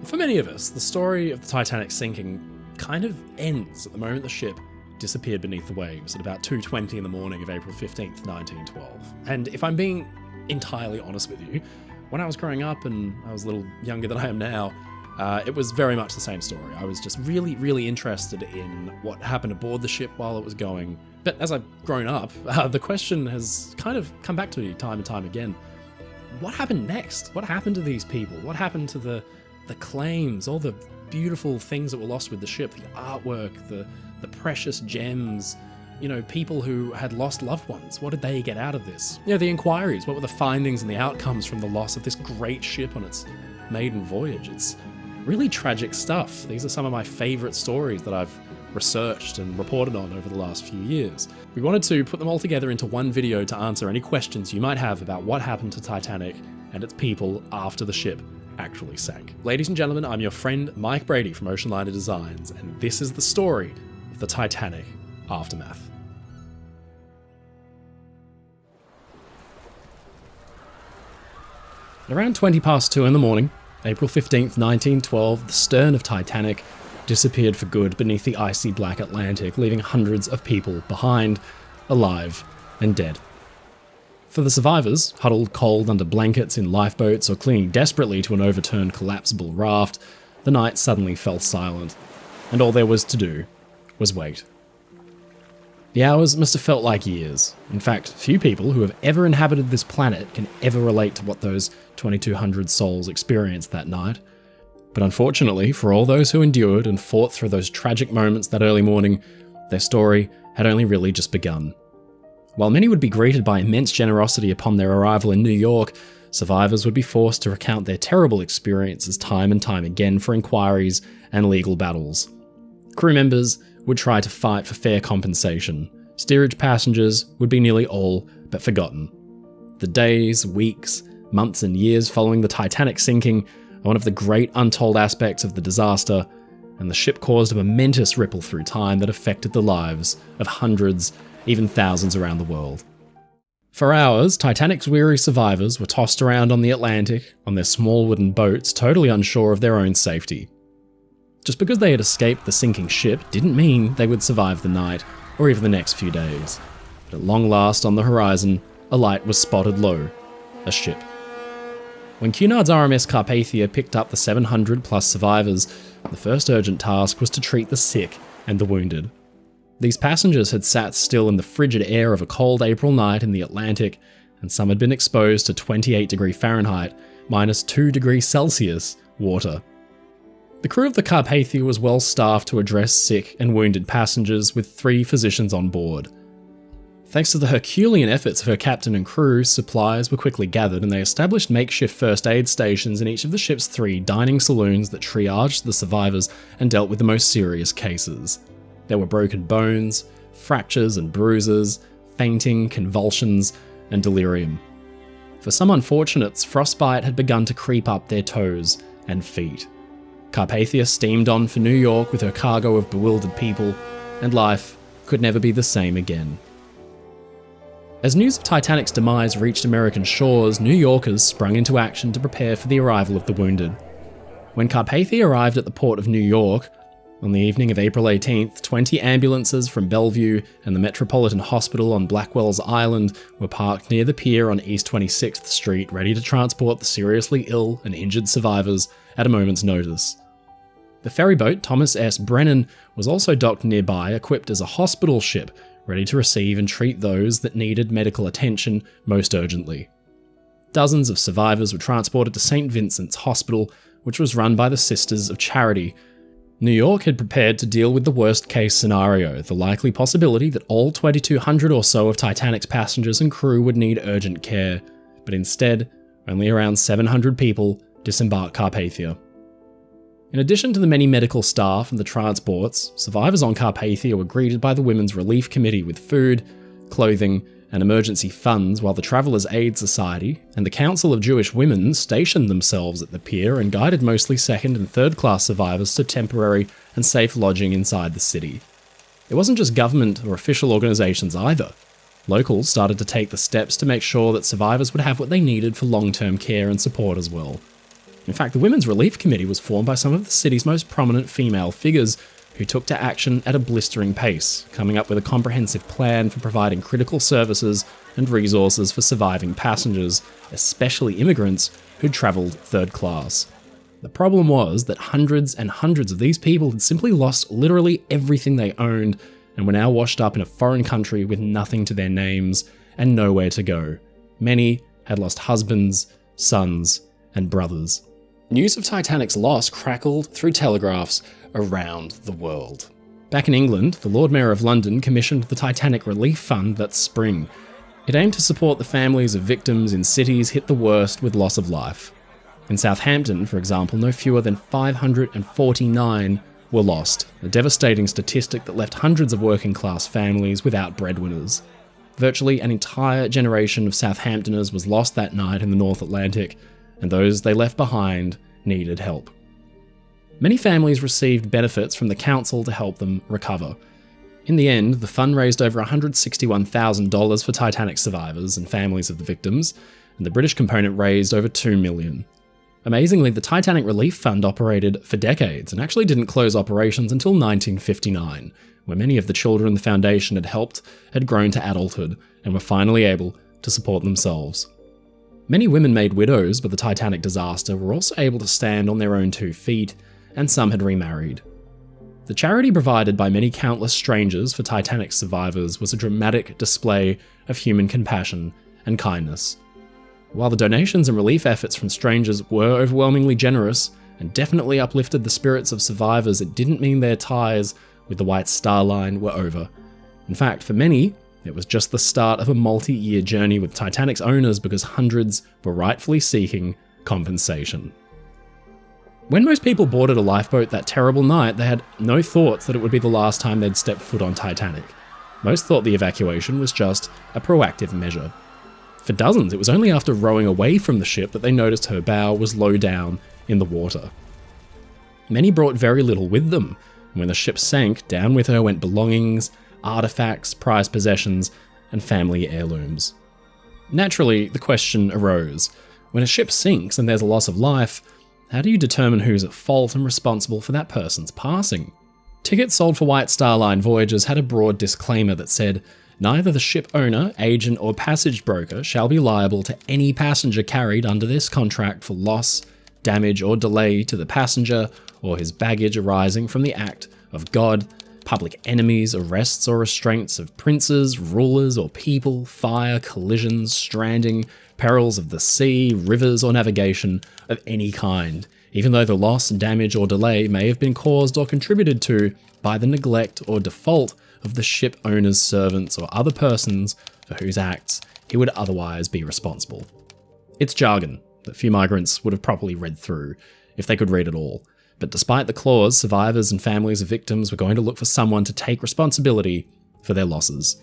For many of us, the story of the Titanic sinking kind of ends at the moment the ship disappeared beneath the waves at about 2:20 in the morning of April 15th, 1912. And if I'm being entirely honest with you, when I was growing up and I was a little younger than I am now, it was very much the same story. I was just really, really interested in what happened aboard the ship while it was going. But as I've grown up, the question has kind of come back to me time and time again. What happened next? What happened to these people? What happened to the claims, all the beautiful things that were lost with the ship, the artwork, the precious gems, people who had lost loved ones? What did they get out of this? The inquiries, what were the findings and the outcomes from the loss of this great ship on its maiden voyage? It's really tragic stuff. These are some of my favourite stories that I've researched and reported on over the last few years. We wanted to put them all together into one video to answer any questions you might have about what happened to Titanic and its people after the ship actually sank. Ladies and gentlemen, I'm your friend Mike Brady from Oceanliner Designs, and this is the story of the Titanic aftermath. At around 2:20 in the morning, April 15th, 1912, the stern of Titanic disappeared for good beneath the icy black Atlantic, leaving hundreds of people behind, alive and dead. For the survivors, huddled cold under blankets in lifeboats or clinging desperately to an overturned collapsible raft, the night suddenly fell silent, and all there was to do was wait. The hours must have felt like years. In fact, few people who have ever inhabited this planet can ever relate to what those 2,200 souls experienced that night. But unfortunately, for all those who endured and fought through those tragic moments that early morning, their story had only really just begun. While many would be greeted by immense generosity upon their arrival in New York, survivors would be forced to recount their terrible experiences time and time again for inquiries and legal battles. Crew members would try to fight for fair compensation. Steerage passengers would be nearly all but forgotten. The days, weeks, months and years following the Titanic sinking are one of the great untold aspects of the disaster, and the ship caused a momentous ripple through time that affected the lives of hundreds, even thousands around the world. For hours, Titanic's weary survivors were tossed around on the Atlantic on their small wooden boats, totally unsure of their own safety. Just because they had escaped the sinking ship didn't mean they would survive the night or even the next few days. But at long last, on the horizon, a light was spotted low, a ship. When Cunard's RMS Carpathia picked up the 700 plus survivors, the first urgent task was to treat the sick and the wounded. These passengers had sat still in the frigid air of a cold April night in the Atlantic, and some had been exposed to 28°F, minus 2°C water. The crew of the Carpathia was well staffed to address sick and wounded passengers with 3 physicians on board. Thanks to the Herculean efforts of her captain and crew, supplies were quickly gathered and they established makeshift first aid stations in each of the ship's 3 dining saloons that triaged the survivors and dealt with the most serious cases. There were broken bones, fractures and bruises, fainting, convulsions, and delirium. For some unfortunates, frostbite had begun to creep up their toes and feet. Carpathia steamed on for New York with her cargo of bewildered people, and life could never be the same again. As news of Titanic's demise reached American shores, New Yorkers sprung into action to prepare for the arrival of the wounded. When Carpathia arrived at the port of New York, on the evening of April 18th, 20 ambulances from Bellevue and the Metropolitan Hospital on Blackwell's Island were parked near the pier on East 26th Street, ready to transport the seriously ill and injured survivors at a moment's notice. The ferryboat Thomas S. Brennan was also docked nearby, equipped as a hospital ship, ready to receive and treat those that needed medical attention most urgently. Dozens of survivors were transported to St. Vincent's Hospital, which was run by the Sisters of Charity. New York had prepared to deal with the worst-case scenario, the likely possibility that all 2,200 or so of Titanic's passengers and crew would need urgent care, but instead, only around 700 people disembarked Carpathia. In addition to the many medical staff and the transports, survivors on Carpathia were greeted by the Women's Relief Committee with food, clothing, and emergency funds, while the Travelers' Aid Society and the Council of Jewish Women stationed themselves at the pier and guided mostly second and third class survivors to temporary and safe lodging inside the city. It wasn't just government or official organisations either. Locals started to take the steps to make sure that survivors would have what they needed for long-term care and support as well. In fact, the Women's Relief Committee was formed by some of the city's most prominent female figures who took to action at a blistering pace, coming up with a comprehensive plan for providing critical services and resources for surviving passengers, especially immigrants who'd travelled third class. The problem was that hundreds and hundreds of these people had simply lost literally everything they owned and were now washed up in a foreign country with nothing to their names and nowhere to go. Many had lost husbands, sons, and brothers. News of Titanic's loss crackled through telegraphs around the world. Back in England, the Lord Mayor of London commissioned the Titanic Relief Fund that spring. It aimed to support the families of victims in cities hit the worst with loss of life. In Southampton, for example, no fewer than 549 were lost, a devastating statistic that left hundreds of working-class families without breadwinners. Virtually an entire generation of Southamptoners was lost that night in the North Atlantic, and those they left behind needed help. Many families received benefits from the council to help them recover. In the end, the fund raised over $161,000 for Titanic survivors and families of the victims, and the British component raised over $2 million. Amazingly, the Titanic Relief Fund operated for decades and actually didn't close operations until 1959, where many of the children the foundation had helped had grown to adulthood and were finally able to support themselves. Many women made widows by the Titanic disaster were also able to stand on their own 2 feet, and some had remarried. The charity provided by many countless strangers for Titanic survivors was a dramatic display of human compassion and kindness. While the donations and relief efforts from strangers were overwhelmingly generous and definitely uplifted the spirits of survivors, it didn't mean their ties with the White Star Line were over. In fact, for many, it was just the start of a multi-year journey with Titanic's owners because hundreds were rightfully seeking compensation. When most people boarded a lifeboat that terrible night, they had no thoughts that it would be the last time they'd step foot on Titanic. Most thought the evacuation was just a proactive measure. For dozens, it was only after rowing away from the ship that they noticed her bow was low down in the water. Many brought very little with them, and when the ship sank, down with her went belongings, artifacts, prized possessions, and family heirlooms. Naturally, the question arose: when a ship sinks and there's a loss of life, how do you determine who's at fault and responsible for that person's passing? Tickets sold for White Star Line voyages had a broad disclaimer that said, "Neither the ship owner, agent, or passage broker shall be liable to any passenger carried under this contract for loss, damage, or delay to the passenger or his baggage arising from the act of God, public enemies, arrests or restraints of princes, rulers, or people, fire, collisions, stranding, perils of the sea, rivers, or navigation of any kind, even though the loss, damage, or delay may have been caused or contributed to by the neglect or default of the ship owner's servants or other persons for whose acts he would otherwise be responsible." It's jargon that few migrants would have properly read through, if they could read at all. But despite the clause, survivors and families of victims were going to look for someone to take responsibility for their losses.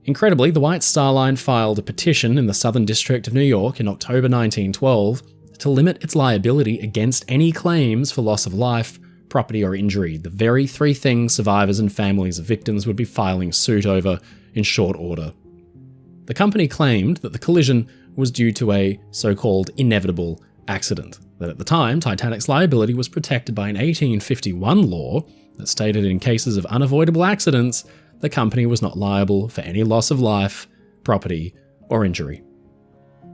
Incredibly, the White Star Line filed a petition in the Southern District of New York in October 1912 to limit its liability against any claims for loss of life, property, or injury, the very 3 things survivors and families of victims would be filing suit over in short order. The company claimed that the collision was due to a so-called inevitable accident, that at the time Titanic's liability was protected by an 1851 law that stated in cases of unavoidable accidents, the company was not liable for any loss of life, property, or injury.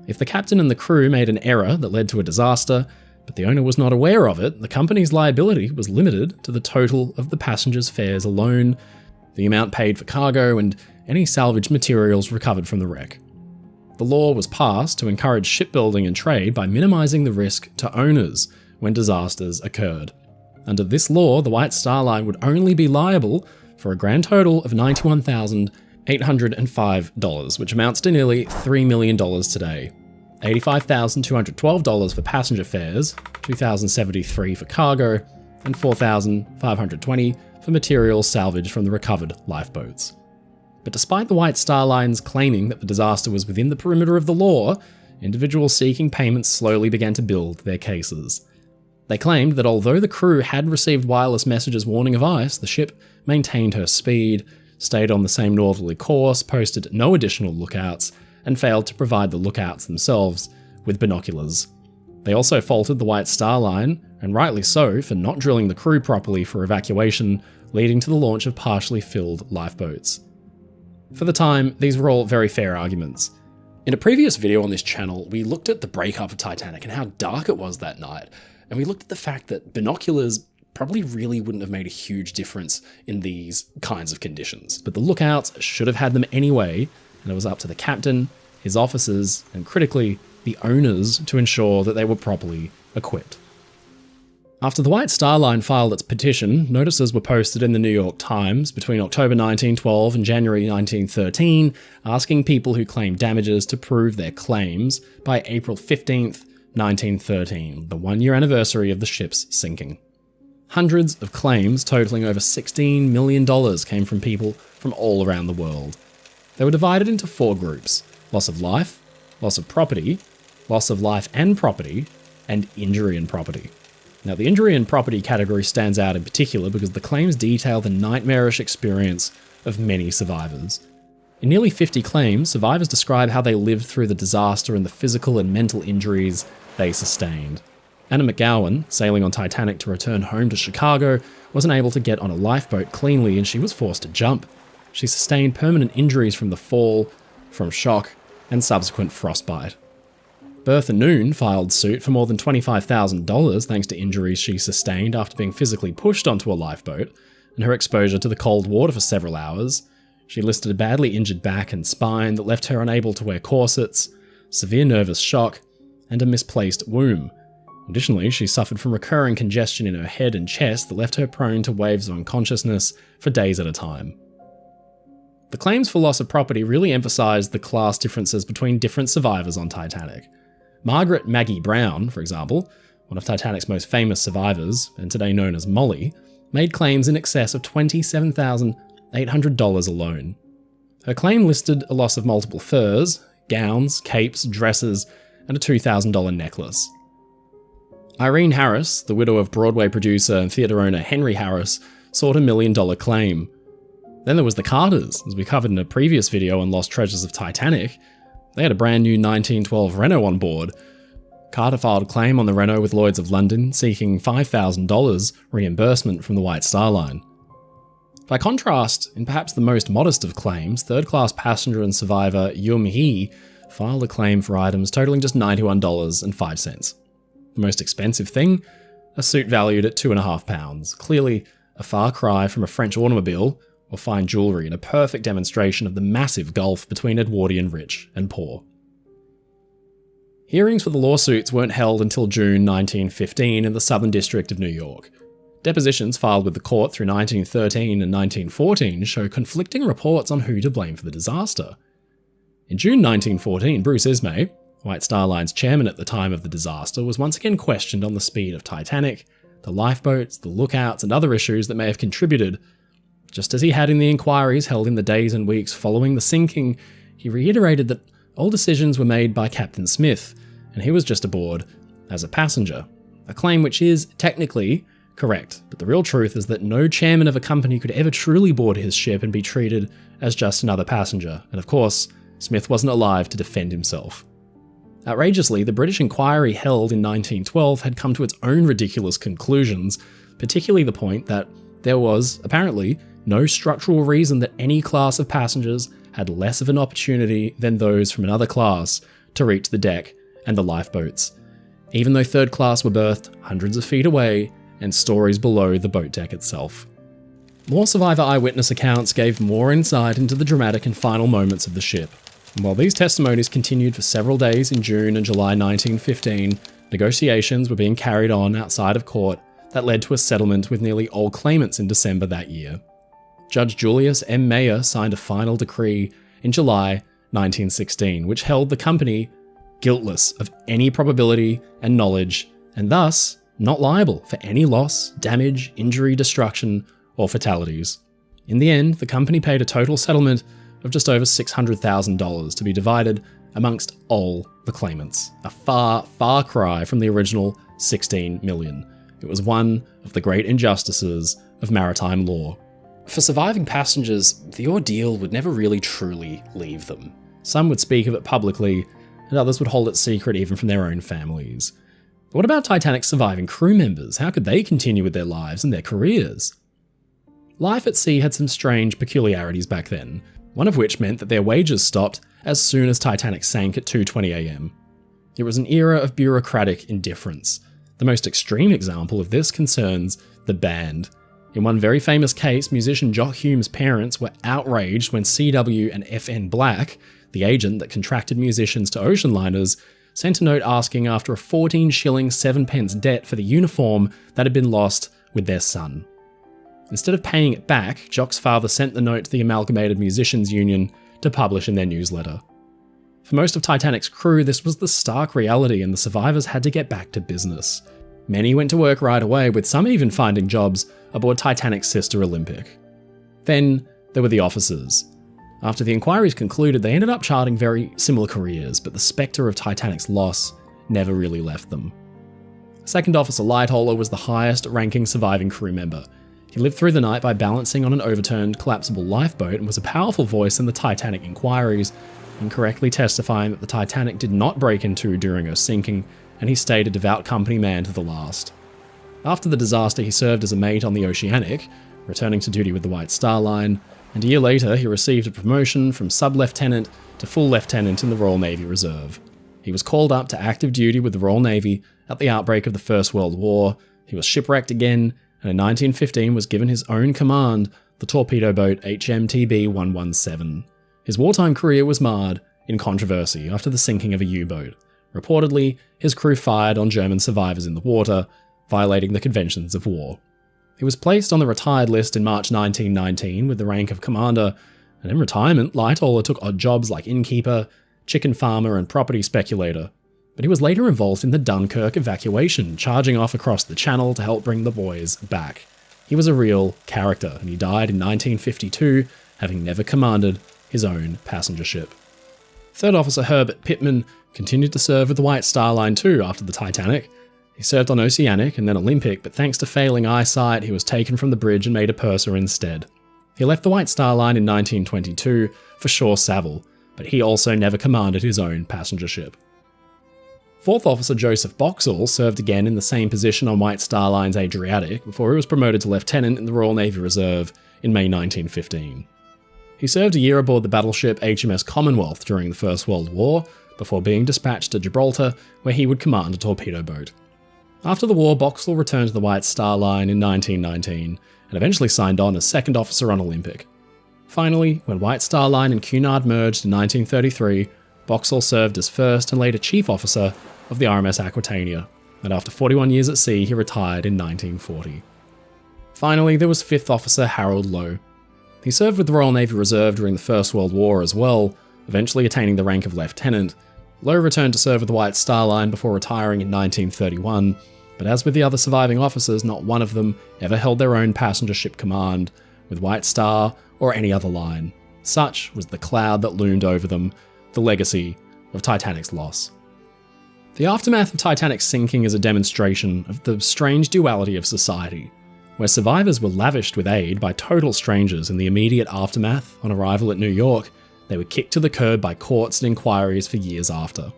If the captain and the crew made an error that led to a disaster, but the owner was not aware of it, the company's liability was limited to the total of the passengers' fares alone, the amount paid for cargo, and any salvaged materials recovered from the wreck. The law was passed to encourage shipbuilding and trade by minimizing the risk to owners when disasters occurred. Under this law, the White Star Line would only be liable for a grand total of $91,805, which amounts to nearly $3 million today. $85,212 for passenger fares, $2,073 for cargo, and $4,520 for materials salvaged from the recovered lifeboats. But despite the White Star Line's claiming that the disaster was within the perimeter of the law, individuals seeking payments slowly began to build their cases. They claimed that although the crew had received wireless messages warning of ice, the ship maintained her speed, stayed on the same northerly course, posted no additional lookouts, and failed to provide the lookouts themselves with binoculars. They also faulted the White Star Line, and rightly so, for not drilling the crew properly for evacuation, leading to the launch of partially filled lifeboats. For the time, these were all very fair arguments. In a previous video on this channel, we looked at the breakup of Titanic and how dark it was that night, and we looked at the fact that binoculars probably really wouldn't have made a huge difference in these kinds of conditions. But the lookouts should have had them anyway, and it was up to the captain, his officers, and critically, the owners to ensure that they were properly equipped. After the White Star Line filed its petition, notices were posted in the New York Times between October 1912 and January 1913, asking people who claimed damages to prove their claims by April 15th, 1913, the one-year anniversary of the ship's sinking. Hundreds of claims totaling over $16 million came from people from all around the world. They were divided into 4 groups: loss of life, loss of property, loss of life and property, and injury and property. Now, the injury and property category stands out in particular because the claims detail the nightmarish experience of many survivors. In nearly 50 claims, survivors describe how they lived through the disaster and the physical and mental injuries they sustained. Anna McGowan, sailing on Titanic to return home to Chicago, wasn't able to get on a lifeboat cleanly and she was forced to jump. She sustained permanent injuries from the fall, from shock, and subsequent frostbite. Bertha Noon filed suit for more than $25,000 thanks to injuries she sustained after being physically pushed onto a lifeboat and her exposure to the cold water for several hours. She listed a badly injured back and spine that left her unable to wear corsets, severe nervous shock, and a misplaced womb. Additionally, she suffered from recurring congestion in her head and chest that left her prone to waves of unconsciousness for days at a time. The claims for loss of property really emphasised the class differences between different survivors on Titanic. Margaret Maggie Brown, for example, one of Titanic's most famous survivors, and today known as Molly, made claims in excess of $27,800 alone. Her claim listed a loss of multiple furs, gowns, capes, dresses, and a $2,000 necklace. Irene Harris, the widow of Broadway producer and theatre owner Henry Harris, sought a $1 million claim. Then there was the Carters, as we covered in a previous video on Lost Treasures of Titanic. They had a brand new 1912 Renault on board. Carter filed a claim on the Renault with Lloyd's of London, seeking $5,000 reimbursement from the White Star Line. By contrast, in perhaps the most modest of claims, third-class passenger and survivor Yum Hee filed a claim for items totaling just $91.05. The most expensive thing? A suit valued at £2.50, clearly a far cry from a French automobile or fine jewellery, and a perfect demonstration of the massive gulf between Edwardian rich and poor. Hearings for the lawsuits weren't held until June 1915 in the Southern District of New York. Depositions filed with the court through 1913 and 1914 show conflicting reports on who to blame for the disaster. In June 1914, Bruce Ismay, White Star Line's chairman at the time of the disaster, was once again questioned on the speed of Titanic, the lifeboats, the lookouts, and other issues that may have contributed. Just as he had in the inquiries held in the days and weeks following the sinking, he reiterated that all decisions were made by Captain Smith, and he was just aboard as a passenger. A claim which is, technically, correct, but the real truth is that no chairman of a company could ever truly board his ship and be treated as just another passenger, and of course, Smith wasn't alive to defend himself. Outrageously, the British inquiry held in 1912 had come to its own ridiculous conclusions, particularly the point that there was, apparently, no structural reason that any class of passengers had less of an opportunity than those from another class to reach the deck and the lifeboats, even though third class were berthed hundreds of feet away and stories below the boat deck itself. More survivor eyewitness accounts gave more insight into the dramatic and final moments of the ship. And while these testimonies continued for several days in June and July 1915, negotiations were being carried on outside of court that led to a settlement with nearly all claimants in December that year. Judge Julius M. Mayer signed a final decree in July 1916, which held the company guiltless of any probability and knowledge, and thus not liable for any loss, damage, injury, destruction, or fatalities. In the end, the company paid a total settlement of just over $600,000 to be divided amongst all the claimants, a far, far cry from the original $16 million. It was one of the great injustices of maritime law. For surviving passengers, the ordeal would never really truly leave them. Some would speak of it publicly, and others would hold it secret even from their own families. But what about Titanic's surviving crew members? How could they continue with their lives and their careers? Life at sea had some strange peculiarities back then, one of which meant that their wages stopped as soon as Titanic sank at 2:20 a.m. It was an era of bureaucratic indifference. The most extreme example of this concerns the band. In one very famous case, musician Jock Hume's parents were outraged when CW and FN Black, the agent that contracted musicians to Oceanliners, sent a note asking after a 14 shilling 7 pence debt for the uniform that had been lost with their son. Instead of paying it back, Jock's father sent the note to the Amalgamated Musicians Union to publish in their newsletter. For most of Titanic's crew, this was the stark reality, and the survivors had to get back to business. Many went to work right away, with some even finding jobs aboard Titanic's sister Olympic. Then there were the officers. After the inquiries concluded, they ended up charting very similar careers, but the spectre of Titanic's loss never really left them. Second Officer Lightoller was the highest-ranking surviving crew member. He lived through the night by balancing on an overturned, collapsible lifeboat and was a powerful voice in the Titanic inquiries, incorrectly testifying that the Titanic did not break in two during her sinking, and he stayed a devout company man to the last. After the disaster, he served as a mate on the Oceanic, returning to duty with the White Star Line, and a year later he received a promotion from sub-lieutenant to full lieutenant in the Royal Navy Reserve. He was called up to active duty with the Royal Navy at the outbreak of the First World War. He was shipwrecked again, and in 1915 was given his own command, the torpedo boat HMTB 117. His wartime career was marred in controversy after the sinking of a U-boat. Reportedly, his crew fired on German survivors in the water, violating the conventions of war. He was placed on the retired list in March 1919 with the rank of commander, and in retirement, Lightoller took odd jobs like innkeeper, chicken farmer, and property speculator. But he was later involved in the Dunkirk evacuation, charging off across the channel to help bring the boys back. He was a real character, and he died in 1952, having never commanded his own passenger ship. Third Officer Herbert Pittman continued to serve with the White Star Line too after the Titanic. He served on Oceanic and then Olympic, but thanks to failing eyesight, he was taken from the bridge and made a purser instead. He left the White Star Line in 1922 for Shaw Saville, but he also never commanded his own passenger ship. Fourth Officer Joseph Boxhall served again in the same position on White Star Line's Adriatic before he was promoted to lieutenant in the Royal Navy Reserve in May 1915. He served a year aboard the battleship HMS Commonwealth during the First World War, before being dispatched to Gibraltar, where he would command a torpedo boat. After the war, Boxhall returned to the White Star Line in 1919, and eventually signed on as second officer on Olympic. Finally, when White Star Line and Cunard merged in 1933, Boxhall served as first and later chief officer of the RMS Aquitania, and after 41 years at sea, he retired in 1940. Finally, there was Fifth Officer Harold Lowe. He served with the Royal Navy Reserve during the First World War as well, eventually attaining the rank of lieutenant. Lowe returned to serve with the White Star Line before retiring in 1931, but as with the other surviving officers, not one of them ever held their own passenger ship command, with White Star or any other line. Such was the cloud that loomed over them, the legacy of Titanic's loss. The aftermath of Titanic's sinking is a demonstration of the strange duality of society, where survivors were lavished with aid by total strangers in the immediate aftermath. On arrival at New York, they were kicked to the curb by courts and inquiries for years after.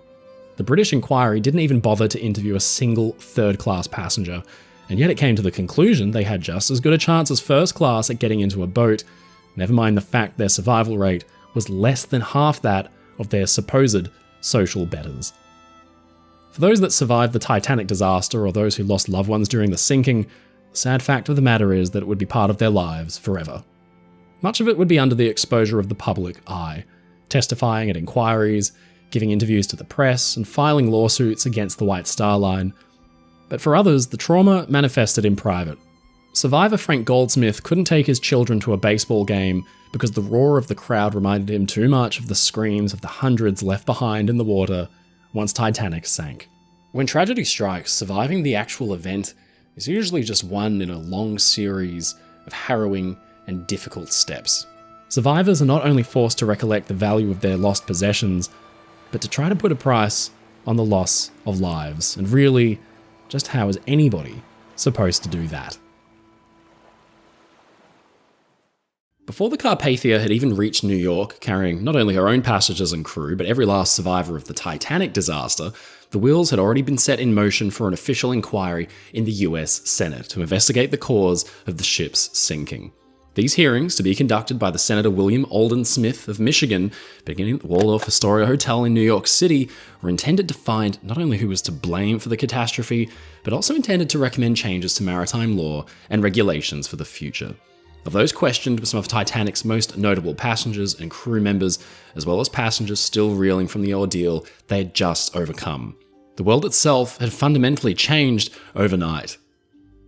The British inquiry didn't even bother to interview a single third-class passenger, and yet it came to the conclusion they had just as good a chance as first class at getting into a boat, never mind the fact their survival rate was less than half that of their supposed social betters. For those that survived the Titanic disaster or those who lost loved ones during the sinking, the sad fact of the matter is that it would be part of their lives forever. Much of it would be under the exposure of the public eye, testifying at inquiries, giving interviews to the press, and filing lawsuits against the White Star Line. But for others, the trauma manifested in private. Survivor Frank Goldsmith couldn't take his children to a baseball game because the roar of the crowd reminded him too much of the screams of the hundreds left behind in the water once Titanic sank. When tragedy strikes, surviving the actual event is usually just one in a long series of harrowing and difficult steps. Survivors are not only forced to recollect the value of their lost possessions, but to try to put a price on the loss of lives. And really, just how is anybody supposed to do that? Before the Carpathia had even reached New York, carrying not only her own passengers and crew, but every last survivor of the Titanic disaster, the wheels had already been set in motion for an official inquiry in the US Senate to investigate the cause of the ship's sinking. These hearings, to be conducted by the Senator William Alden Smith of Michigan, beginning at the Waldorf Astoria Hotel in New York City, were intended to find not only who was to blame for the catastrophe, but also intended to recommend changes to maritime law and regulations for the future. Of those questioned were some of Titanic's most notable passengers and crew members, as well as passengers still reeling from the ordeal they had just overcome. The world itself had fundamentally changed overnight.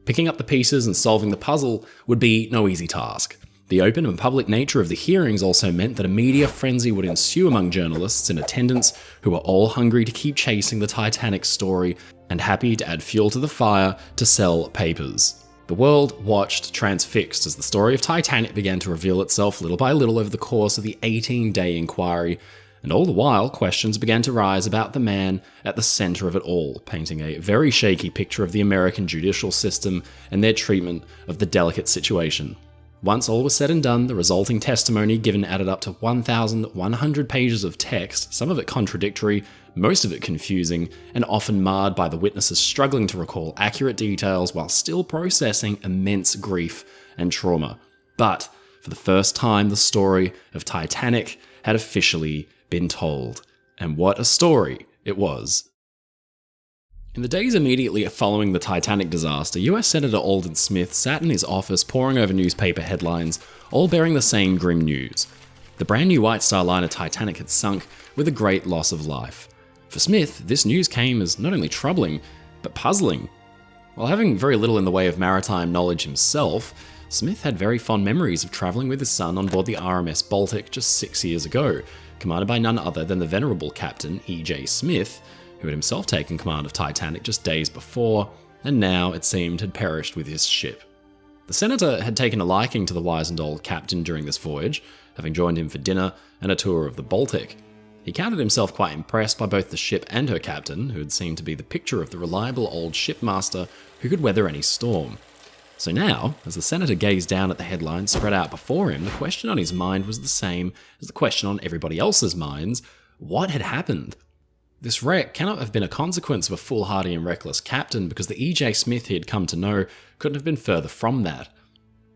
Picking up the pieces and solving the puzzle would be no easy task. The open and public nature of the hearings also meant that a media frenzy would ensue among journalists in attendance who were all hungry to keep chasing the Titanic story and happy to add fuel to the fire to sell papers. The world watched transfixed as the story of Titanic began to reveal itself little by little over the course of the 18-day inquiry, and all the while questions began to rise about the man at the center of it all, painting a very shaky picture of the American judicial system and their treatment of the delicate situation. Once all was said and done, the resulting testimony given added up to 1,100 pages of text, some of it contradictory, most of it confusing, and often marred by the witnesses struggling to recall accurate details while still processing immense grief and trauma. But for the first time, the story of Titanic had officially been told. And what a story it was. In the days immediately following the Titanic disaster, US Senator Alden Smith sat in his office poring over newspaper headlines, all bearing the same grim news. The brand new White Star liner Titanic had sunk with a great loss of life. For Smith, this news came as not only troubling, but puzzling. While having very little in the way of maritime knowledge himself, Smith had very fond memories of travelling with his son on board the RMS Baltic just 6 years ago, commanded by none other than the venerable Captain E.J. Smith, who had himself taken command of Titanic just days before, and now, it seemed, had perished with his ship. The senator had taken a liking to the wizened old captain during this voyage, having joined him for dinner and a tour of the Baltic. He counted himself quite impressed by both the ship and her captain, who had seemed to be the picture of the reliable old shipmaster who could weather any storm. So now, as the senator gazed down at the headlines spread out before him, the question on his mind was the same as the question on everybody else's minds: what had happened? This wreck cannot have been a consequence of a foolhardy and reckless captain, because the E.J. Smith he had come to know couldn't have been further from that.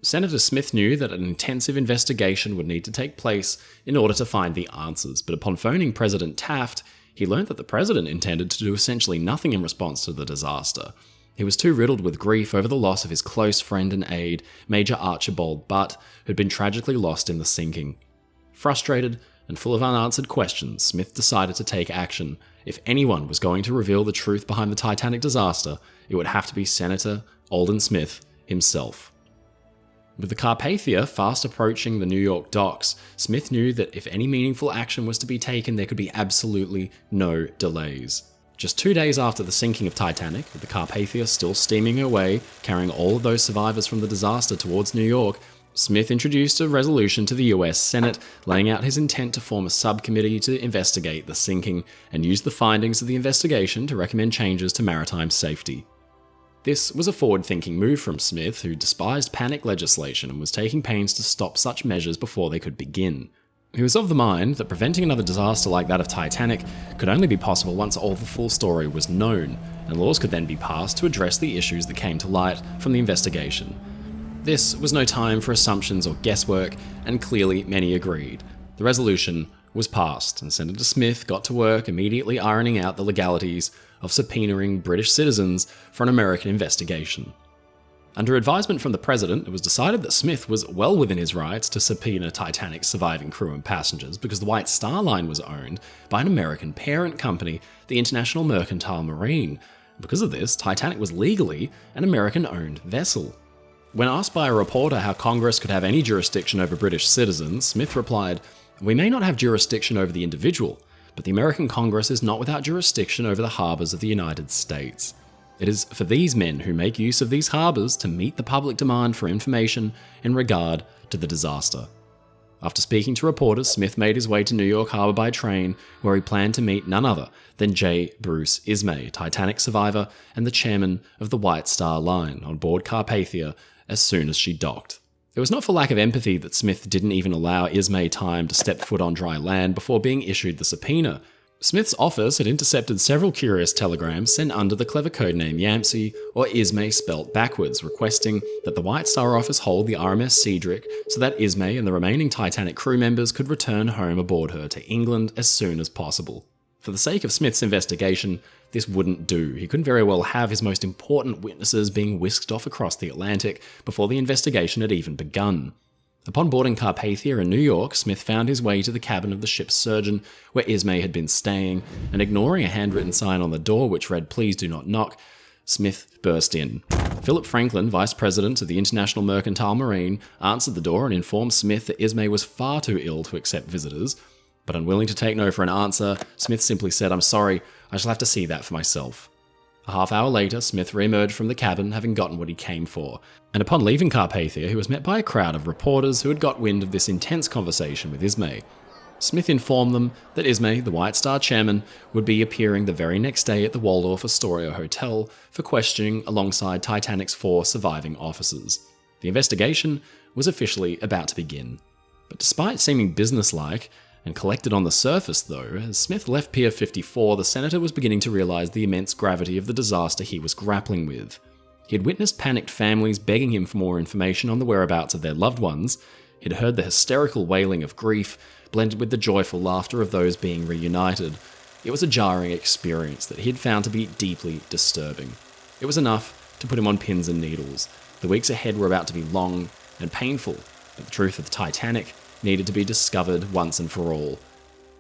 Senator Smith knew that an intensive investigation would need to take place in order to find the answers, but upon phoning President Taft, he learned that the president intended to do essentially nothing in response to the disaster. He was too riddled with grief over the loss of his close friend and aide, Major Archibald Butt, who had been tragically lost in the sinking. Frustrated and full of unanswered questions, Smith decided to take action. If anyone was going to reveal the truth behind the Titanic disaster, it would have to be Senator Alden Smith himself. With the Carpathia fast approaching the New York docks, Smith knew that if any meaningful action was to be taken, there could be absolutely no delays. Just 2 days after the sinking of Titanic, with the Carpathia still steaming her way, carrying all of those survivors from the disaster towards New York, Smith introduced a resolution to the US Senate, laying out his intent to form a subcommittee to investigate the sinking and use the findings of the investigation to recommend changes to maritime safety. This was a forward-thinking move from Smith, who despised panic legislation and was taking pains to stop such measures before they could begin. He was of the mind that preventing another disaster like that of Titanic could only be possible once all the full story was known, and laws could then be passed to address the issues that came to light from the investigation. This was no time for assumptions or guesswork, and clearly many agreed. The resolution was passed, and Senator Smith got to work immediately ironing out the legalities of subpoenaing British citizens for an American investigation. Under advisement from the president, it was decided that Smith was well within his rights to subpoena Titanic's surviving crew and passengers, because the White Star Line was owned by an American parent company, the International Mercantile Marine. Because of this, Titanic was legally an American-owned vessel. When asked by a reporter how Congress could have any jurisdiction over British citizens, Smith replied, "We may not have jurisdiction over the individual, but the American Congress is not without jurisdiction over the harbours of the United States. It is for these men who make use of these harbours to meet the public demand for information in regard to the disaster." After speaking to reporters, Smith made his way to New York Harbor by train, where he planned to meet none other than J. Bruce Ismay, Titanic survivor and the chairman of the White Star Line, on board Carpathia as soon as she docked. It was not for lack of empathy that Smith didn't even allow Ismay time to step foot on dry land before being issued the subpoena. Smith's office had intercepted several curious telegrams sent under the clever codename Yampsy, or Ismay spelt backwards, requesting that the White Star office hold the RMS Cedric so that Ismay and the remaining Titanic crew members could return home aboard her to England as soon as possible. For the sake of Smith's investigation, this wouldn't do. He couldn't very well have his most important witnesses being whisked off across the Atlantic before the investigation had even begun. Upon boarding Carpathia in New York, Smith found his way to the cabin of the ship's surgeon, where Ismay had been staying, and ignoring a handwritten sign on the door which read, "Please do not knock," Smith burst in. Philip Franklin, vice president of the International Mercantile Marine, answered the door and informed Smith that Ismay was far too ill to accept visitors. But unwilling to take no for an answer, Smith simply said, "I'm sorry, I shall have to see that for myself." A half hour later, Smith re-emerged from the cabin, having gotten what he came for, and upon leaving Carpathia, he was met by a crowd of reporters who had got wind of this intense conversation with Ismay. Smith informed them that Ismay, the White Star chairman, would be appearing the very next day at the Waldorf Astoria Hotel for questioning alongside Titanic's 4 surviving officers. The investigation was officially about to begin. But despite seeming businesslike, and collected on the surface though, as Smith left Pier 54, the senator was beginning to realise the immense gravity of the disaster he was grappling with. He had witnessed panicked families begging him for more information on the whereabouts of their loved ones. He'd heard the hysterical wailing of grief, blended with the joyful laughter of those being reunited. It was a jarring experience that he'd found to be deeply disturbing. It was enough to put him on pins and needles. The weeks ahead were about to be long and painful, but the truth of the Titanic needed to be discovered once and for all.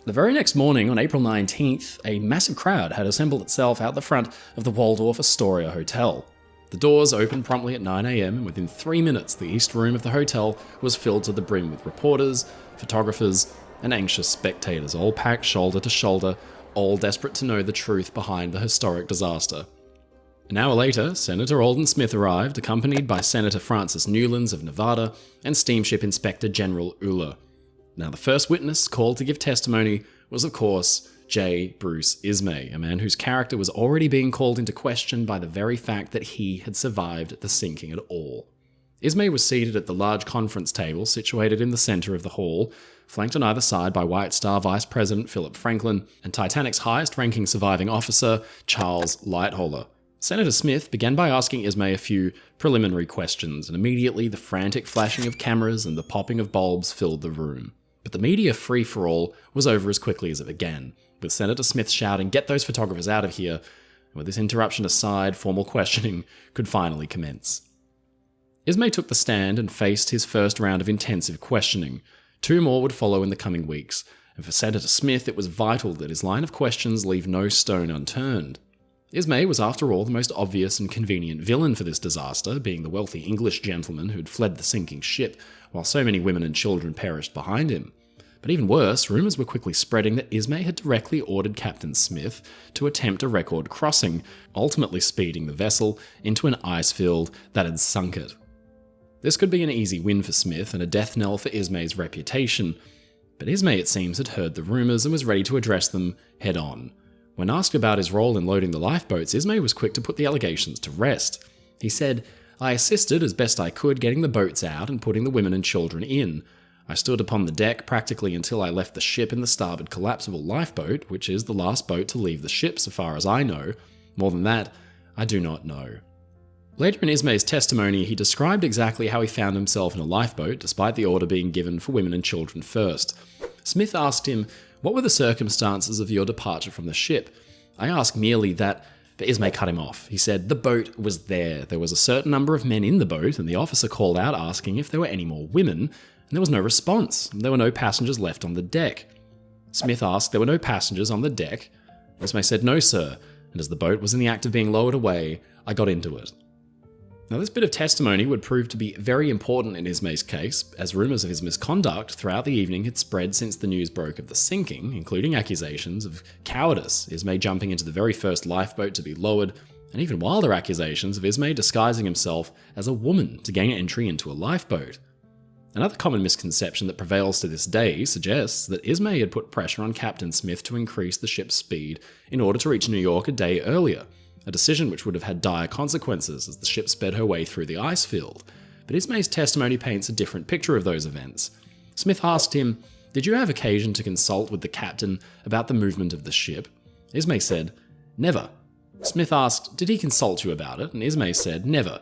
The very next morning, on April 19th, a massive crowd had assembled itself out the front of the Waldorf Astoria Hotel. The doors opened promptly at 9 a.m, and within 3 minutes the east room of the hotel was filled to the brim with reporters, photographers, and anxious spectators, all packed shoulder to shoulder, all desperate to know the truth behind the historic disaster. An hour later, Senator Alden Smith arrived, accompanied by Senator Francis Newlands of Nevada and Steamship Inspector General Uller. Now, the first witness called to give testimony was, of course, J. Bruce Ismay, a man whose character was already being called into question by the very fact that he had survived the sinking at all. Ismay was seated at the large conference table situated in the center of the hall, flanked on either side by White Star Vice President Philip Franklin and Titanic's highest-ranking surviving officer, Charles Lightoller. Senator Smith began by asking Ismay a few preliminary questions, and immediately the frantic flashing of cameras and the popping of bulbs filled the room. But the media free-for-all was over as quickly as it began, with Senator Smith shouting, "Get those photographers out of here!" And with this interruption aside, formal questioning could finally commence. Ismay took the stand and faced his first round of intensive questioning. 2 more would follow in the coming weeks, and for Senator Smith it was vital that his line of questions leave no stone unturned. Ismay was, after all, the most obvious and convenient villain for this disaster, being the wealthy English gentleman who'd fled the sinking ship, while so many women and children perished behind him. But even worse, rumours were quickly spreading that Ismay had directly ordered Captain Smith to attempt a record crossing, ultimately speeding the vessel into an ice field that had sunk it. This could be an easy win for Smith and a death knell for Ismay's reputation, but Ismay, it seems, had heard the rumours and was ready to address them head-on. When asked about his role in loading the lifeboats, Ismay was quick to put the allegations to rest. He said, "I assisted as best I could getting the boats out and putting the women and children in. I stood upon the deck practically until I left the ship in the starboard collapsible lifeboat, which is the last boat to leave the ship so far as I know. More than that, I do not know." Later in Ismay's testimony, he described exactly how he found himself in a lifeboat, despite the order being given for women and children first. Smith asked him, "What were the circumstances of your departure from the ship?" "I asked merely that," but Ismay cut him off. He said, "The boat was there. There was a certain number of men in the boat, and the officer called out asking if there were any more women, and there was no response. There were no passengers left on the deck." Smith asked, "There were no passengers on the deck?" Ismay said, "No, sir, and as the boat was in the act of being lowered away, I got into it." Now, this bit of testimony would prove to be very important in Ismay's case, as rumours of his misconduct throughout the evening had spread since the news broke of the sinking, including accusations of cowardice, Ismay jumping into the very first lifeboat to be lowered, and even wilder accusations of Ismay disguising himself as a woman to gain entry into a lifeboat. Another common misconception that prevails to this day suggests that Ismay had put pressure on Captain Smith to increase the ship's speed in order to reach New York a day earlier, a decision which would have had dire consequences as the ship sped her way through the ice field. But Ismay's testimony paints a different picture of those events. Smith asked him, "Did you have occasion to consult with the captain about the movement of the ship?" Ismay said, "Never." Smith asked, "Did he consult you about it?" And Ismay said, "Never.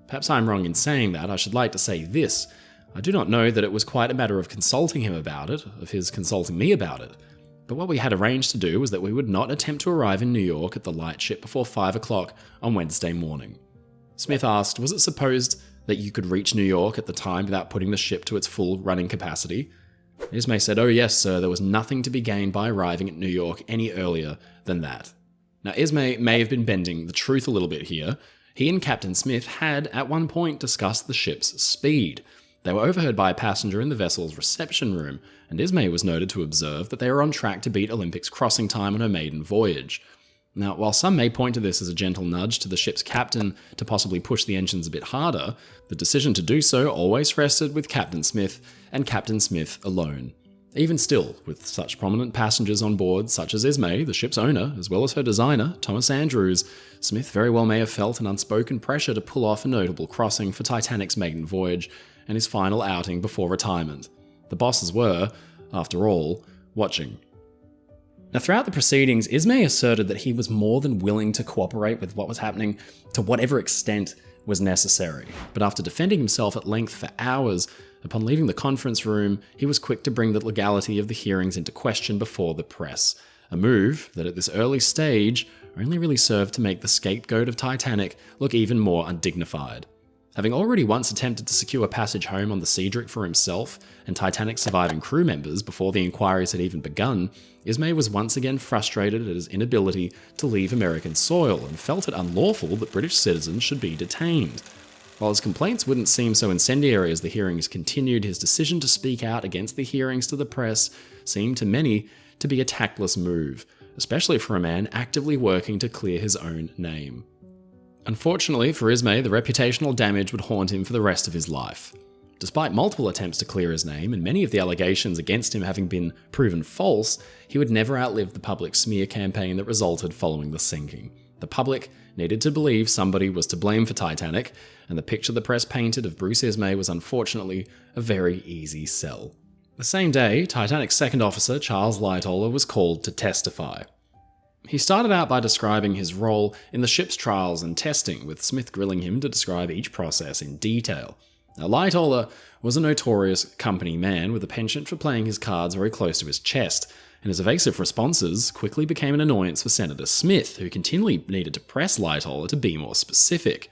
Perhaps I am wrong in saying that. I should like to say this. I do not know that it was quite a matter of consulting him about it, of his consulting me about it. But what we had arranged to do was that we would not attempt to arrive in New York at the lightship before 5 o'clock on Wednesday morning." Smith asked, "Was it supposed that you could reach New York at the time without putting the ship to its full running capacity?" Ismay said, "Oh yes, sir, there was nothing to be gained by arriving at New York any earlier than that." Now, Ismay may have been bending the truth a little bit here. He and Captain Smith had, at one point, discussed the ship's speed. They were overheard by a passenger in the vessel's reception room, and Ismay was noted to observe that they were on track to beat Olympic's crossing time on her maiden voyage. Now, while some may point to this as a gentle nudge to the ship's captain to possibly push the engines a bit harder, the decision to do so always rested with Captain Smith and Captain Smith alone. Even still, with such prominent passengers on board, such as Ismay, the ship's owner, as well as her designer, Thomas Andrews, Smith very well may have felt an unspoken pressure to pull off a notable crossing for Titanic's maiden voyage and his final outing before retirement. The bosses were, after all, watching. Now, throughout the proceedings, Ismay asserted that he was more than willing to cooperate with what was happening to whatever extent was necessary. But after defending himself at length for hours, upon leaving the conference room, he was quick to bring the legality of the hearings into question before the press, a move that at this early stage only really served to make the scapegoat of Titanic look even more undignified. Having already once attempted to secure passage home on the Cedric for himself and Titanic's surviving crew members before the inquiries had even begun, Ismay was once again frustrated at his inability to leave American soil and felt it unlawful that British citizens should be detained. While his complaints wouldn't seem so incendiary as the hearings continued, his decision to speak out against the hearings to the press seemed to many to be a tactless move, especially for a man actively working to clear his own name. Unfortunately for Ismay, the reputational damage would haunt him for the rest of his life. Despite multiple attempts to clear his name, and many of the allegations against him having been proven false, he would never outlive the public smear campaign that resulted following the sinking. The public needed to believe somebody was to blame for Titanic, and the picture the press painted of Bruce Ismay was unfortunately a very easy sell. The same day, Titanic's second officer, Charles Lightoller, was called to testify. He started out by describing his role in the ship's trials and testing, with Smith grilling him to describe each process in detail. Now, Lightoller was a notorious company man with a penchant for playing his cards very close to his chest, and his evasive responses quickly became an annoyance for Senator Smith, who continually needed to press Lightoller to be more specific.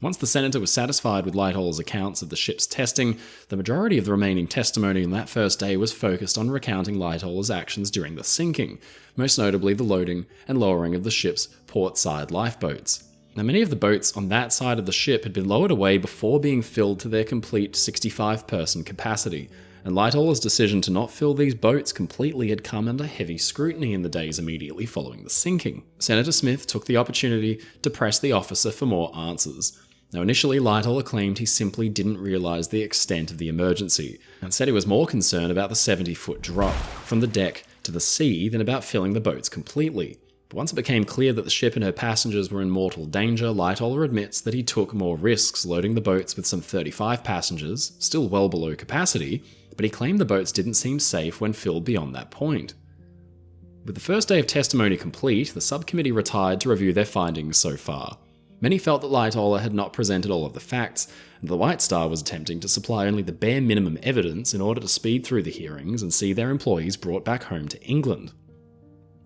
Once the senator was satisfied with Lightoller's accounts of the ship's testing, the majority of the remaining testimony on that first day was focused on recounting Lightoller's actions during the sinking, most notably the loading and lowering of the ship's port-side lifeboats. Now, many of the boats on that side of the ship had been lowered away before being filled to their complete 65-person capacity, and Lightoller's decision to not fill these boats completely had come under heavy scrutiny in the days immediately following the sinking. Senator Smith took the opportunity to press the officer for more answers. Now, initially, Lightoller claimed he simply didn't realise the extent of the emergency, and said he was more concerned about the 70-foot drop from the deck to the sea than about filling the boats completely. But once it became clear that the ship and her passengers were in mortal danger, Lightoller admits that he took more risks loading the boats with some 35 passengers, still well below capacity, but he claimed the boats didn't seem safe when filled beyond that point. With the first day of testimony complete, the subcommittee retired to review their findings so far. Many felt that Lightoller had not presented all of the facts, and the White Star was attempting to supply only the bare minimum evidence in order to speed through the hearings and see their employees brought back home to England.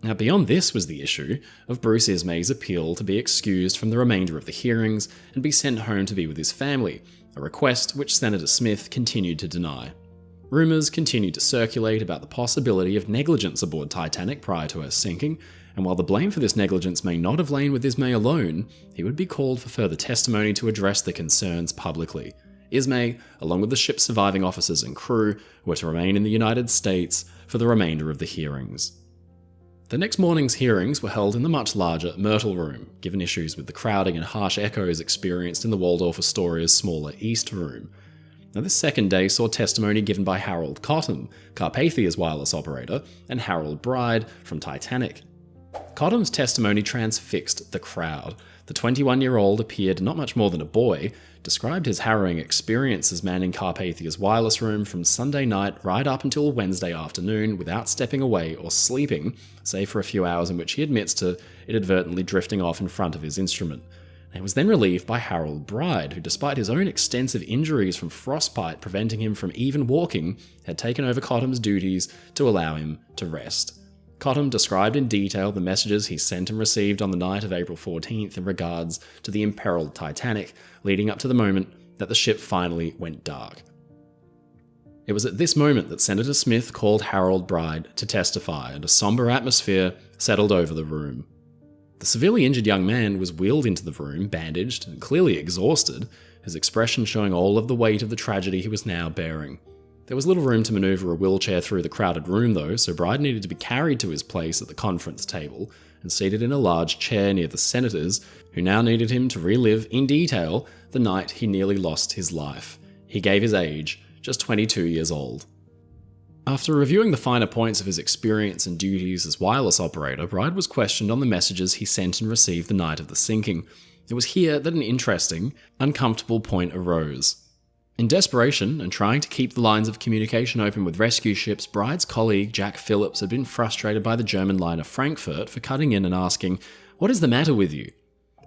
Now, beyond this was the issue of Bruce Ismay's appeal to be excused from the remainder of the hearings and be sent home to be with his family, a request which Senator Smith continued to deny. Rumours continued to circulate about the possibility of negligence aboard Titanic prior to her sinking, and while the blame for this negligence may not have lain with Ismay alone, he would be called for further testimony to address the concerns publicly. Ismay, along with the ship's surviving officers and crew, were to remain in the United States for the remainder of the hearings. The next morning's hearings were held in the much larger Myrtle Room, given issues with the crowding and harsh echoes experienced in the Waldorf Astoria's smaller East Room. Now, this second day saw testimony given by Harold Cottam, Carpathia's wireless operator, and Harold Bride from Titanic. Cottam's testimony transfixed the crowd. The 21-year-old appeared not much more than a boy, described his harrowing experiences manning Carpathia's wireless room from Sunday night right up until Wednesday afternoon without stepping away or sleeping, save for a few hours in which he admits to inadvertently drifting off in front of his instrument. He was then relieved by Harold Bride, who despite his own extensive injuries from frostbite preventing him from even walking, had taken over Cotham's duties to allow him to rest. Cottam described in detail the messages he sent and received on the night of April 14th in regards to the imperiled Titanic, leading up to the moment that the ship finally went dark. It was at this moment that Senator Smith called Harold Bride to testify, and a somber atmosphere settled over the room. The severely injured young man was wheeled into the room, bandaged and clearly exhausted, his expression showing all of the weight of the tragedy he was now bearing. There was little room to maneuver a wheelchair through the crowded room though, so Bride needed to be carried to his place at the conference table and seated in a large chair near the senators, who now needed him to relive in detail the night he nearly lost his life. He gave his age, just 22 years old. After reviewing the finer points of his experience and duties as wireless operator, Bride was questioned on the messages he sent and received the night of the sinking. It was here that an interesting, uncomfortable point arose. In desperation, and trying to keep the lines of communication open with rescue ships, Bride's colleague Jack Phillips had been frustrated by the German liner Frankfurt for cutting in and asking, "What is the matter with you?"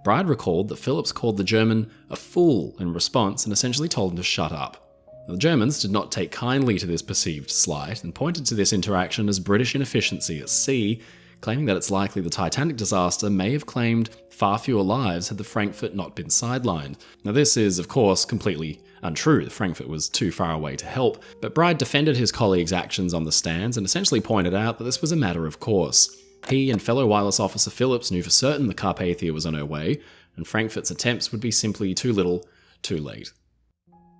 Bride recalled that Phillips called the German a fool in response and essentially told him to shut up. The Germans did not take kindly to this perceived slight and pointed to this interaction as British inefficiency at sea, claiming that it's likely the Titanic disaster may have claimed far fewer lives had the Frankfurt not been sidelined. Now this is, of course, completely untrue. The Frankfurt was too far away to help, but Bride defended his colleague's actions on the stands and essentially pointed out that this was a matter of course. He and fellow wireless officer Phillips knew for certain the Carpathia was on her way, and Frankfurt's attempts would be simply too little, too late.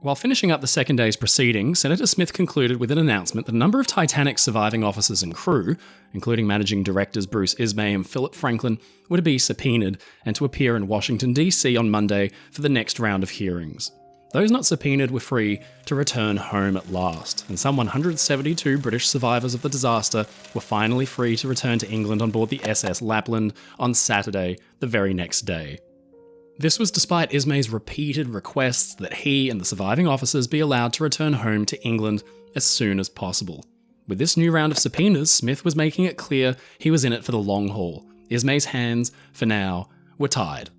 While finishing up the second day's proceedings, Senator Smith concluded with an announcement that a number of Titanic's surviving officers and crew, including managing directors Bruce Ismay and Philip Franklin, were to be subpoenaed and to appear in Washington, D.C. on Monday for the next round of hearings. Those not subpoenaed were free to return home at last, and some 172 British survivors of the disaster were finally free to return to England on board the SS Lapland on Saturday, the very next day. This was despite Ismay's repeated requests that he and the surviving officers be allowed to return home to England as soon as possible. With this new round of subpoenas, Smith was making it clear he was in it for the long haul. Ismay's hands, for now, were tied.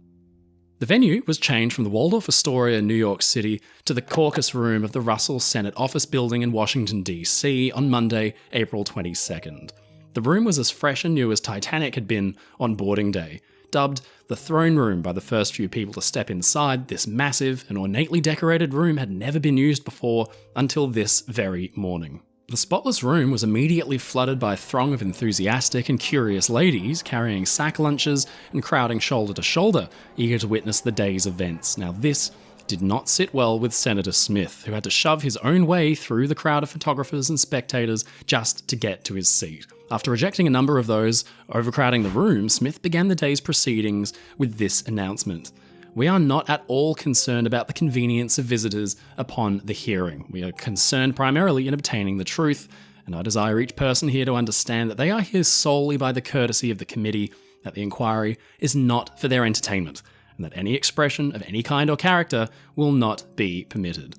The venue was changed from the Waldorf Astoria in New York City to the caucus room of the Russell Senate Office Building in Washington, D.C. on Monday, April 22nd. The room was as fresh and new as Titanic had been on boarding day. Dubbed the throne room by the first few people to step inside, this massive and ornately decorated room had never been used before until this very morning. The spotless room was immediately flooded by a throng of enthusiastic and curious ladies carrying sack lunches and crowding shoulder to shoulder, eager to witness the day's events. Now this did not sit well with Senator Smith, who had to shove his own way through the crowd of photographers and spectators just to get to his seat. After rejecting a number of those overcrowding the room, Smith began the day's proceedings with this announcement. "We are not at all concerned about the convenience of visitors upon the hearing. We are concerned primarily in obtaining the truth, and I desire each person here to understand that they are here solely by the courtesy of the committee, that the inquiry is not for their entertainment, and that any expression of any kind or character will not be permitted."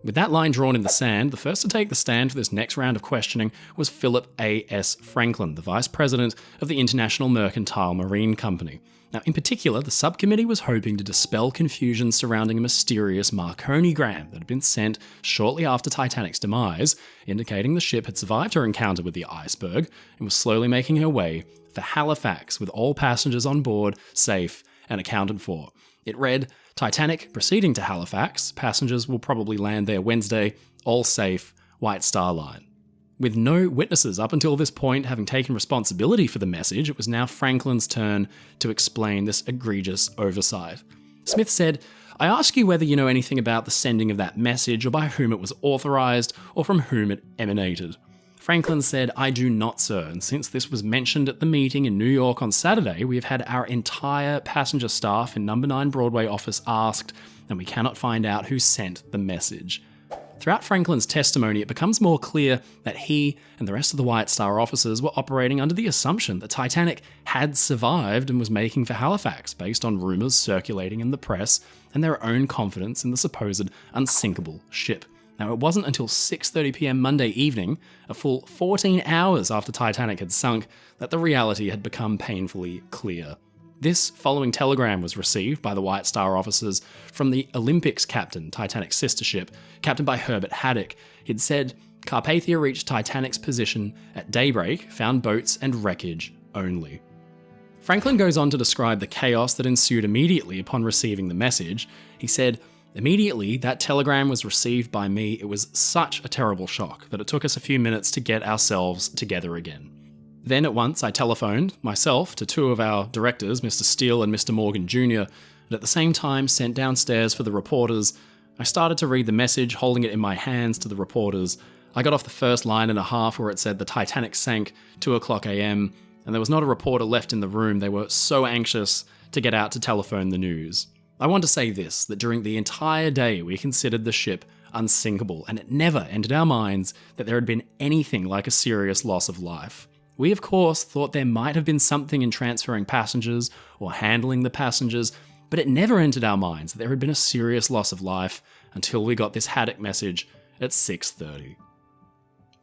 With that line drawn in the sand, the first to take the stand for this next round of questioning was Philip A.S. Franklin, the Vice President of the International Mercantile Marine Company. Now, in particular, the subcommittee was hoping to dispel confusion surrounding a mysterious Marconigram that had been sent shortly after Titanic's demise, indicating the ship had survived her encounter with the iceberg and was slowly making her way for Halifax with all passengers on board safe and accounted for. It read, "Titanic proceeding to Halifax. Passengers will probably land there Wednesday. All safe. White Star Line." With no witnesses up until this point having taken responsibility for the message, it was now Franklin's turn to explain this egregious oversight. Smith said, "I ask you whether you know anything about the sending of that message or by whom it was authorized or from whom it emanated." Franklin said, "I do not, sir, and since this was mentioned at the meeting in New York on Saturday, we have had our entire passenger staff in number 9 Broadway office asked, and we cannot find out who sent the message." Throughout Franklin's testimony, it becomes more clear that he and the rest of the White Star officers were operating under the assumption that Titanic had survived and was making for Halifax based on rumours circulating in the press and their own confidence in the supposed unsinkable ship. Now, it wasn't until 6:30 p.m. Monday evening, a full 14 hours after Titanic had sunk, that the reality had become painfully clear. This following telegram was received by the White Star officers from the Olympics captain, Titanic's sister ship, captained by Herbert Haddock. He'd said, Carpathia reached Titanic's position at daybreak, found boats and wreckage only. Franklin goes on to describe the chaos that ensued immediately upon receiving the message. He said, immediately that telegram was received by me, it was such a terrible shock that it took us a few minutes to get ourselves together again. Then at once I telephoned, myself, to two of our directors, Mr. Steele and Mr. Morgan Jr., and at the same time sent downstairs for the reporters. I started to read the message, holding it in my hands to the reporters. I got off the first line and a half where it said the Titanic sank 2:00 a.m, and there was not a reporter left in the room. They were so anxious to get out to telephone the news. I want to say this, that during the entire day we considered the ship unsinkable, and it never entered our minds that there had been anything like a serious loss of life. We, of course, thought there might have been something in transferring passengers or handling the passengers, but it never entered our minds that there had been a serious loss of life until we got this Haddock message at 6:30.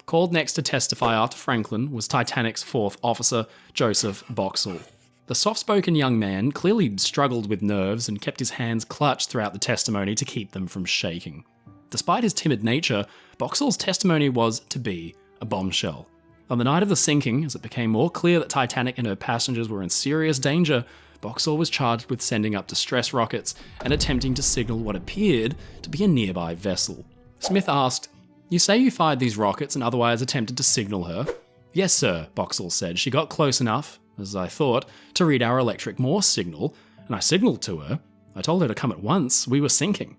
Called next to testify after Franklin was Titanic's fourth officer, Joseph Boxhall. The soft-spoken young man clearly struggled with nerves and kept his hands clutched throughout the testimony to keep them from shaking. Despite his timid nature, Boxhall's testimony was to be a bombshell. On the night of the sinking, as it became more clear that Titanic and her passengers were in serious danger, Boxhall was charged with sending up distress rockets and attempting to signal what appeared to be a nearby vessel. Smith asked, "You say you fired these rockets and otherwise attempted to signal her?" "Yes, sir," Boxhall said. "She got close enough, as I thought, to read our electric Morse signal, and I signalled to her. I told her to come at once. We were sinking."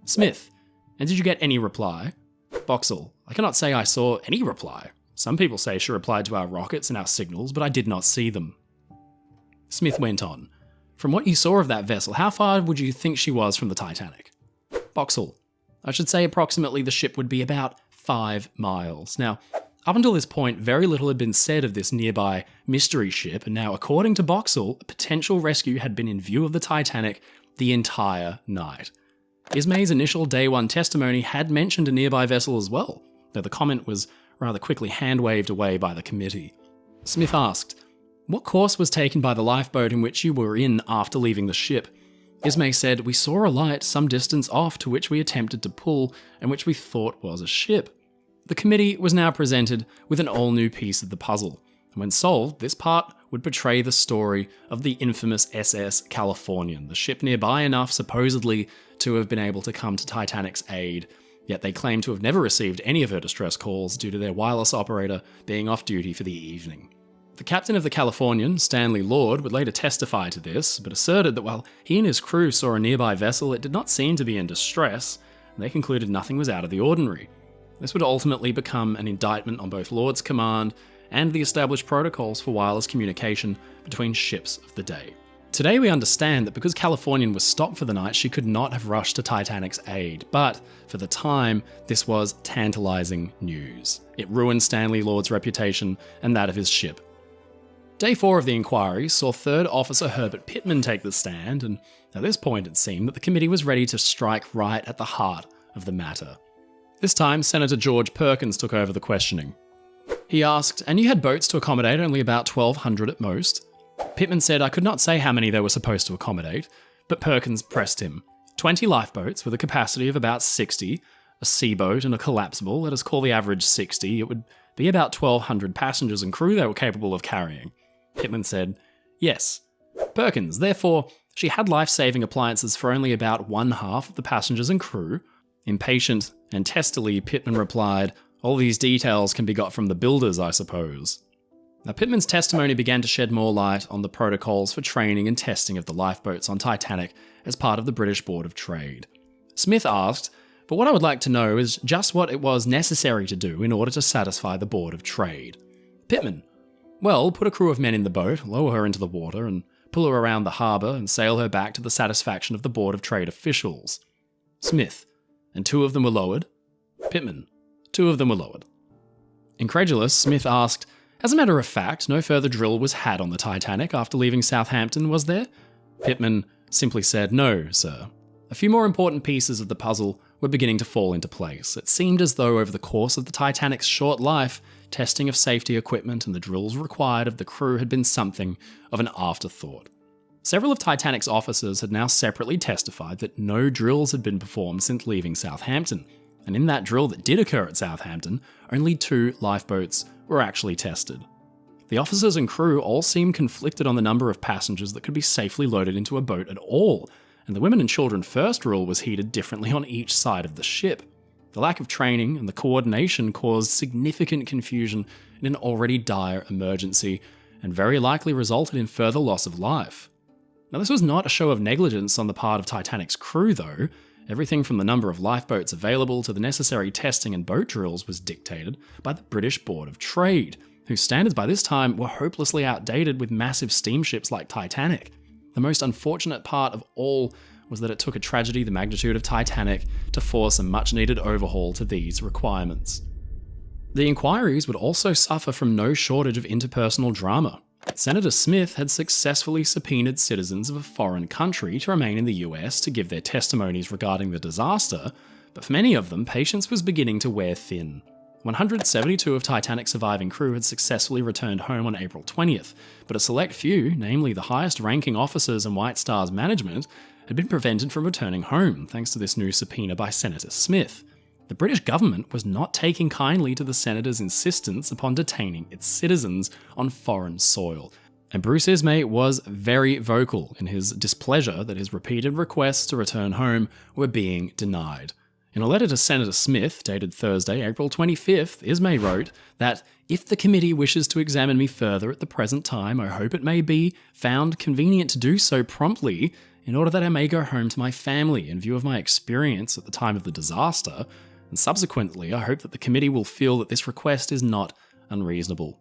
Smith, "And did you get any reply?" Boxhall, "I cannot say I saw any reply. Some people say she replied to our rockets and our signals, but I did not see them." Smith went on, "From what you saw of that vessel, how far would you think she was from the Titanic?" Boxhall, "I should say approximately the ship would be about 5 miles. Now, up until this point, very little had been said of this nearby mystery ship, and now, according to Boxhall, a potential rescue had been in view of the Titanic the entire night. Ismay's initial day one testimony had mentioned a nearby vessel as well, though the comment was rather quickly hand-waved away by the committee. Smith asked, "What course was taken by the lifeboat in which you were in after leaving the ship?" Ismay said, "We saw a light some distance off to which we attempted to pull and which we thought was a ship." The committee was now presented with an all-new piece of the puzzle, and when solved, this part would portray the story of the infamous SS Californian, the ship nearby enough supposedly to have been able to come to Titanic's aid, yet they claim to have never received any of her distress calls due to their wireless operator being off duty for the evening. The captain of the Californian, Stanley Lord, would later testify to this, but asserted that while he and his crew saw a nearby vessel, it did not seem to be in distress, and they concluded nothing was out of the ordinary. This would ultimately become an indictment on both Lord's command and the established protocols for wireless communication between ships of the day. Today we understand that because Californian was stopped for the night, she could not have rushed to Titanic's aid, but for the time, this was tantalizing news. It ruined Stanley Lord's reputation and that of his ship. Day 4 of the inquiry saw Third Officer Herbert Pittman take the stand, and at this point it seemed that the committee was ready to strike right at the heart of the matter. This time, Senator George Perkins took over the questioning. He asked, "And you had boats to accommodate only about 1,200 at most?" Pittman said, "I could not say how many they were supposed to accommodate," but Perkins pressed him. 20 lifeboats with a capacity of about 60, a seaboat and a collapsible, let us call the average 60, it would be about 1,200 passengers and crew they were capable of carrying. Pittman said, "Yes." Perkins, "Therefore, she had life-saving appliances for only about 1/2 of the passengers and crew?" Impatient and testily, Pittman replied, "All these details can be got from the builders, I suppose." Now, Pittman's testimony began to shed more light on the protocols for training and testing of the lifeboats on Titanic as part of the British Board of Trade. Smith asked, "But what I would like to know is just what it was necessary to do in order to satisfy the Board of Trade." Pittman, "Well, put a crew of men in the boat, lower her into the water, and pull her around the harbour and sail her back to the satisfaction of the Board of Trade officials." Smith, "And 2 of them were lowered?" Pitman. 2 of them were lowered. Incredulous, Smith asked, "As a matter of fact, no further drill was had on the Titanic after leaving Southampton, was there?" Pitman simply said, "No, sir." A few more important pieces of the puzzle were beginning to fall into place. It seemed as though over the course of the Titanic's short life, testing of safety equipment and the drills required of the crew had been something of an afterthought. Several of Titanic's officers had now separately testified that no drills had been performed since leaving Southampton, and in that drill that did occur at Southampton, only 2 lifeboats were actually tested. The officers and crew all seemed conflicted on the number of passengers that could be safely loaded into a boat at all, and the women and children first rule was heeded differently on each side of the ship. The lack of training and the coordination caused significant confusion in an already dire emergency, and very likely resulted in further loss of life. Now, this was not a show of negligence on the part of Titanic's crew, though. Everything from the number of lifeboats available to the necessary testing and boat drills was dictated by the British Board of Trade, whose standards by this time were hopelessly outdated with massive steamships like Titanic. The most unfortunate part of all was that it took a tragedy the magnitude of Titanic to force a much-needed overhaul to these requirements. The inquiries would also suffer from no shortage of interpersonal drama. Senator Smith had successfully subpoenaed citizens of a foreign country to remain in the US to give their testimonies regarding the disaster, but for many of them, patience was beginning to wear thin. 172 of Titanic's surviving crew had successfully returned home on April 20th, but a select few, namely the highest-ranking officers and White Star's management, had been prevented from returning home thanks to this new subpoena by Senator Smith. The British government was not taking kindly to the senator's insistence upon detaining its citizens on foreign soil, and Bruce Ismay was very vocal in his displeasure that his repeated requests to return home were being denied. In a letter to Senator Smith, dated Thursday, April 25th, Ismay wrote that, "If the committee wishes to examine me further at the present time, I hope it may be found convenient to do so promptly, in order that I may go home to my family in view of my experience at the time of the disaster, and subsequently I hope that the committee will feel that this request is not unreasonable."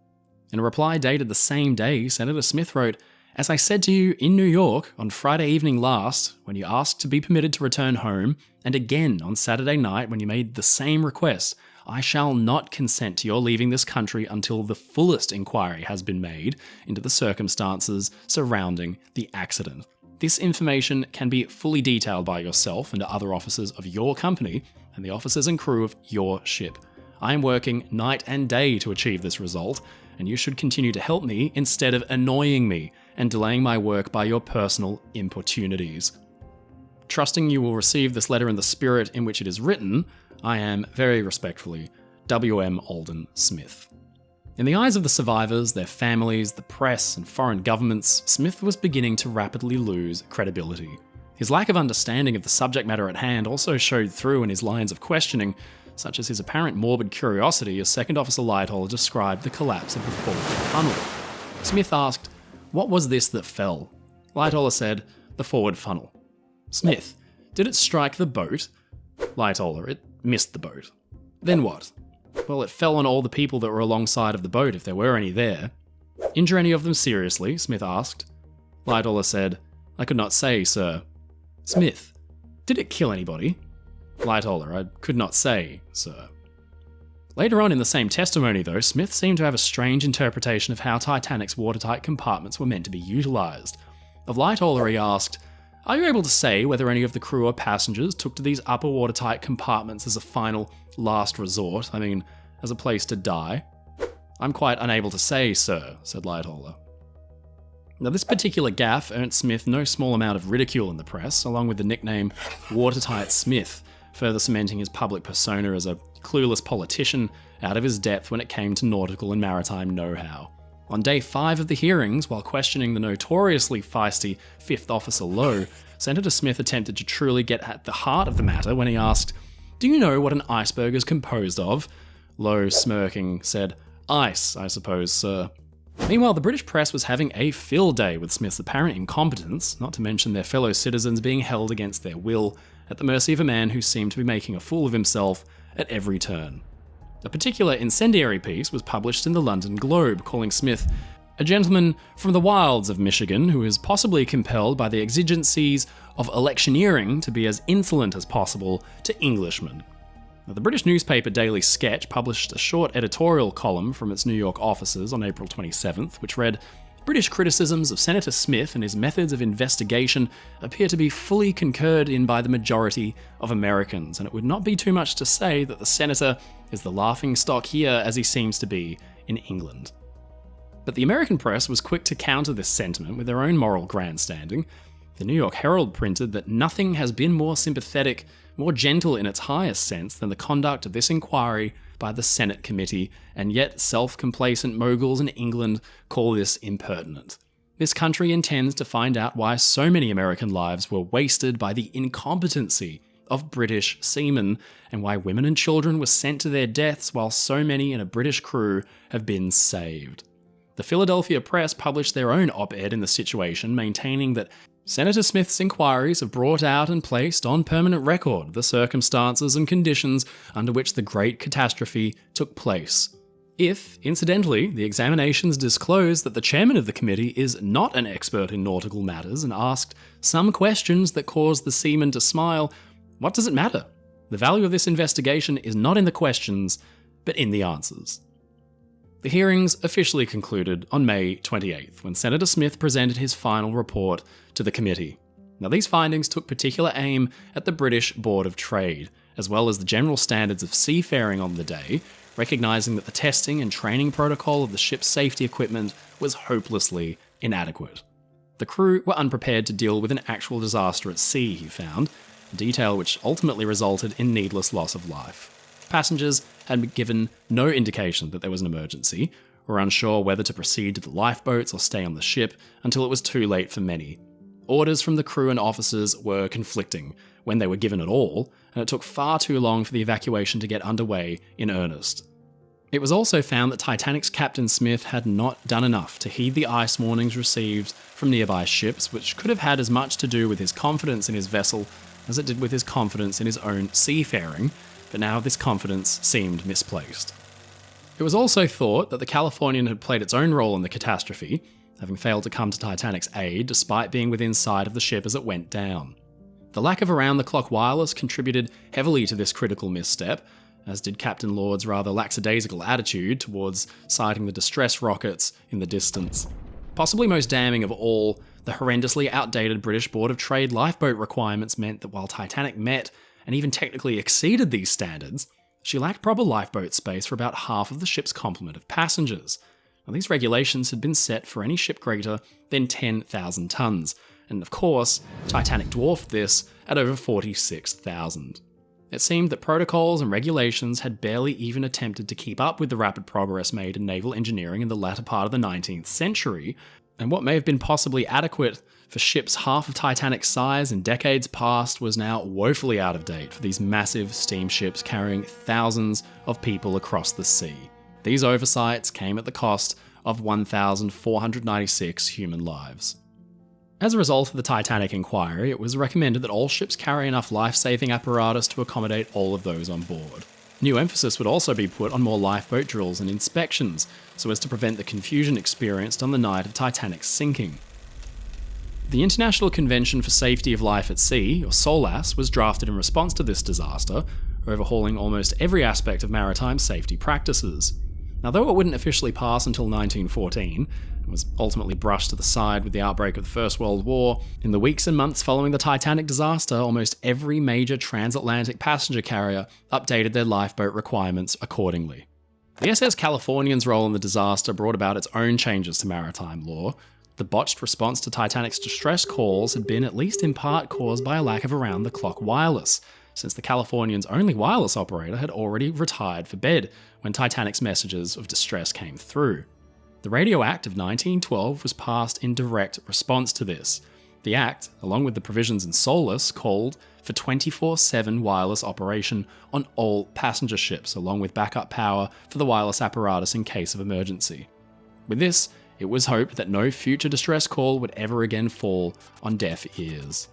In a reply dated the same day, Senator Smith wrote, "As I said to you in New York on Friday evening last, when you asked to be permitted to return home, and again on Saturday night when you made the same request, I shall not consent to your leaving this country until the fullest inquiry has been made into the circumstances surrounding the accident. This information can be fully detailed by yourself and other officers of your company and the officers and crew of your ship. I am working night and day to achieve this result, and you should continue to help me instead of annoying me and delaying my work by your personal importunities. Trusting you will receive this letter in the spirit in which it is written, I am, very respectfully, W.M. Alden Smith." In the eyes of the survivors, their families, the press, and foreign governments, Smith was beginning to rapidly lose credibility. His lack of understanding of the subject matter at hand also showed through in his lines of questioning, such as his apparent morbid curiosity as Second Officer Lightoller described the collapse of the forward funnel. Smith asked, "What was this that fell?" Lightoller said, "The forward funnel." Smith, "Did it strike the boat?" Lightoller, "It missed the boat." "Then what?" "Well, it fell on all the people that were alongside of the boat, if there were any there." "Injure any of them seriously?" Smith asked. Lightoller said, "I could not say, sir." Smith, "Did it kill anybody?" Lightoller, "I could not say, sir." Later on in the same testimony, though, Smith seemed to have a strange interpretation of how Titanic's watertight compartments were meant to be utilised. Of Lightoller, he asked, "Are you able to say whether any of the crew or passengers took to these upper watertight compartments as a final, last resort, as a place to die?" "I'm quite unable to say, sir," said Lightoller. Now, this particular gaffe earned Smith no small amount of ridicule in the press, along with the nickname Watertight Smith, further cementing his public persona as a clueless politician out of his depth when it came to nautical and maritime know-how. On day 5 of the hearings, while questioning the notoriously feisty 5th Officer Lowe, Senator Smith attempted to truly get at the heart of the matter when he asked, "Do you know what an iceberg is composed of?" Lowe, smirking, said, "Ice, I suppose, sir." Meanwhile, the British press was having a field day with Smith's apparent incompetence, not to mention their fellow citizens being held against their will, at the mercy of a man who seemed to be making a fool of himself at every turn. A particular incendiary piece was published in the London Globe, calling Smith a gentleman from the wilds of Michigan who is possibly compelled by the exigencies of electioneering to be as insolent as possible to Englishmen. Now, the British newspaper Daily Sketch published a short editorial column from its New York offices on April 27th, which read, "British criticisms of Senator Smith and his methods of investigation appear to be fully concurred in by the majority of Americans, and it would not be too much to say that the senator is the laughingstock here as he seems to be in England." But the American press was quick to counter this sentiment with their own moral grandstanding. The New York Herald printed that nothing has been more sympathetic, more gentle in its highest sense than the conduct of this inquiry by the Senate committee, and yet self-complacent moguls in England call this impertinent. This country intends to find out why so many American lives were wasted by the incompetency of British seamen, and why women and children were sent to their deaths while so many in a British crew have been saved. The Philadelphia Press published their own op-ed in the situation, maintaining that Senator Smith's inquiries have brought out and placed on permanent record the circumstances and conditions under which the great catastrophe took place. If, incidentally, the examinations disclose that the chairman of the committee is not an expert in nautical matters and asked some questions that caused the seamen to smile, what does it matter? The value of this investigation is not in the questions, but in the answers. The hearings officially concluded on May 28th, when Senator Smith presented his final report to the committee. Now, these findings took particular aim at the British Board of Trade, as well as the general standards of seafaring on the day, recognising that the testing and training protocol of the ship's safety equipment was hopelessly inadequate. The crew were unprepared to deal with an actual disaster at sea, he found, a detail which ultimately resulted in needless loss of life. Passengers had been given no indication that there was an emergency, were unsure whether to proceed to the lifeboats or stay on the ship until it was too late for many. Orders from the crew and officers were conflicting, when they were given at all, and it took far too long for the evacuation to get underway in earnest. It was also found that Titanic's Captain Smith had not done enough to heed the ice warnings received from nearby ships, which could have had as much to do with his confidence in his vessel as it did with his confidence in his own seafaring, but now this confidence seemed misplaced. It was also thought that the Californian had played its own role in the catastrophe, having failed to come to Titanic's aid despite being within sight of the ship as it went down. The lack of around-the-clock wireless contributed heavily to this critical misstep, as did Captain Lord's rather lackadaisical attitude towards sighting the distress rockets in the distance. Possibly most damning of all, the horrendously outdated British Board of Trade lifeboat requirements meant that while Titanic met and even technically exceeded these standards, she lacked proper lifeboat space for about half of the ship's complement of passengers. Now, these regulations had been set for any ship greater than 10,000 tons, and of course, Titanic dwarfed this at over 46,000. It seemed that protocols and regulations had barely even attempted to keep up with the rapid progress made in naval engineering in the latter part of the 19th century, and what may have been possibly adequate for ships half of Titanic's size in decades past was now woefully out of date for these massive steamships carrying thousands of people across the sea. These oversights came at the cost of 1,496 human lives. As a result of the Titanic inquiry, it was recommended that all ships carry enough life-saving apparatus to accommodate all of those on board. New emphasis would also be put on more lifeboat drills and inspections, so as to prevent the confusion experienced on the night of Titanic's sinking. The International Convention for Safety of Life at Sea, or SOLAS, was drafted in response to this disaster, overhauling almost every aspect of maritime safety practices. Now, though it wouldn't officially pass until 1914, and was ultimately brushed to the side with the outbreak of the First World War, in the weeks and months following the Titanic disaster, almost every major transatlantic passenger carrier updated their lifeboat requirements accordingly. The SS Californian's role in the disaster brought about its own changes to maritime law. The botched response to Titanic's distress calls had been at least in part caused by a lack of around-the-clock wireless, since the Californian's only wireless operator had already retired for bed when Titanic's messages of distress came through. The Radio Act of 1912 was passed in direct response to this. The Act, along with the provisions in SOLAS, called for 24/7 wireless operation on all passenger ships, along with backup power for the wireless apparatus in case of emergency. With this, it was hoped that no future distress call would ever again fall on deaf ears.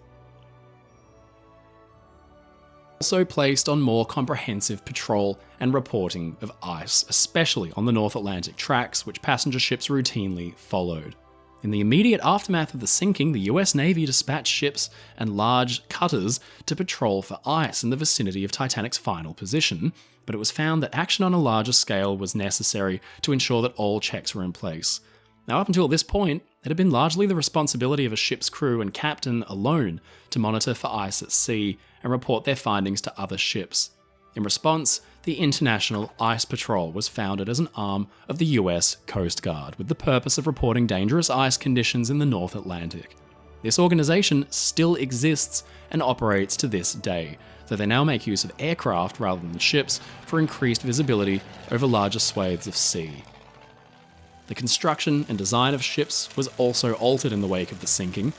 Also placed on more comprehensive patrol and reporting of ice, especially on the North Atlantic tracks, which passenger ships routinely followed. In the immediate aftermath of the sinking, the US Navy dispatched ships and large cutters to patrol for ice in the vicinity of Titanic's final position, but it was found that action on a larger scale was necessary to ensure that all checks were in place. Now, up until this point, it had been largely the responsibility of a ship's crew and captain alone to monitor for ice at sea and report their findings to other ships. In response, the International Ice Patrol was founded as an arm of the US Coast Guard with the purpose of reporting dangerous ice conditions in the North Atlantic. This organisation still exists and operates to this day, though they now make use of aircraft rather than ships for increased visibility over larger swathes of sea. The construction and design of ships was also altered in the wake of the sinking.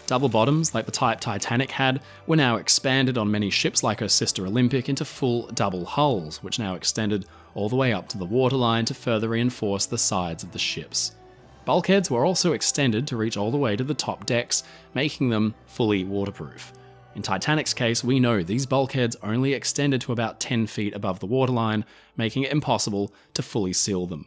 Double bottoms, like the type Titanic had, were now expanded on many ships like her sister Olympic into full double hulls, which now extended all the way up to the waterline to further reinforce the sides of the ships. Bulkheads were also extended to reach all the way to the top decks, making them fully waterproof. In Titanic's case, we know these bulkheads only extended to about 10 feet above the waterline, making it impossible to fully seal them.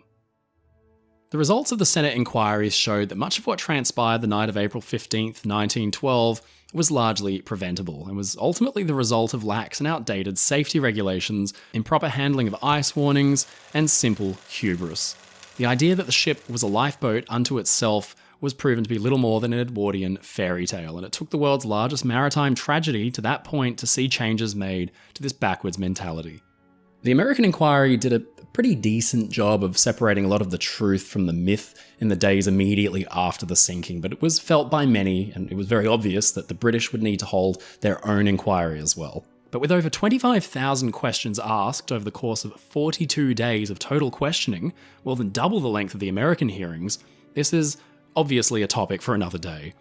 The results of the Senate inquiries showed that much of what transpired the night of April 15, 1912 was largely preventable and was ultimately the result of lax and outdated safety regulations, improper handling of ice warnings, and simple hubris. The idea that the ship was a lifeboat unto itself was proven to be little more than an Edwardian fairy tale, and it took the world's largest maritime tragedy to that point to see changes made to this backwards mentality. The American inquiry did a pretty decent job of separating a lot of the truth from the myth in the days immediately after the sinking, but it was felt by many, and it was very obvious that the British would need to hold their own inquiry as well. But with over 25,000 questions asked over the course of 42 days of total questioning, more than double the length of the American hearings, this is obviously a topic for another day.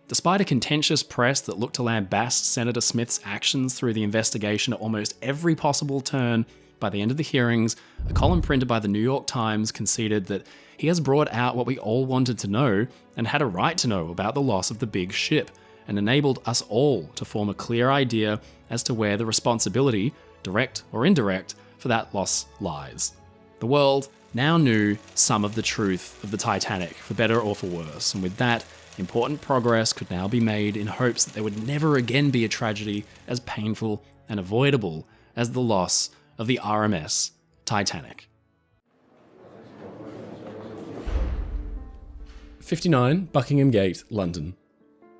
Despite a contentious press that looked to lambast Senator Smith's actions through the investigation at almost every possible turn, by the end of the hearings, a column printed by the New York Times conceded that he has brought out what we all wanted to know and had a right to know about the loss of the big ship, and enabled us all to form a clear idea as to where the responsibility, direct or indirect, for that loss lies. The world now knew some of the truth of the Titanic, for better or for worse, and with that, important progress could now be made in hopes that there would never again be a tragedy as painful and avoidable as the loss of the RMS Titanic. 59 Buckingham Gate, London.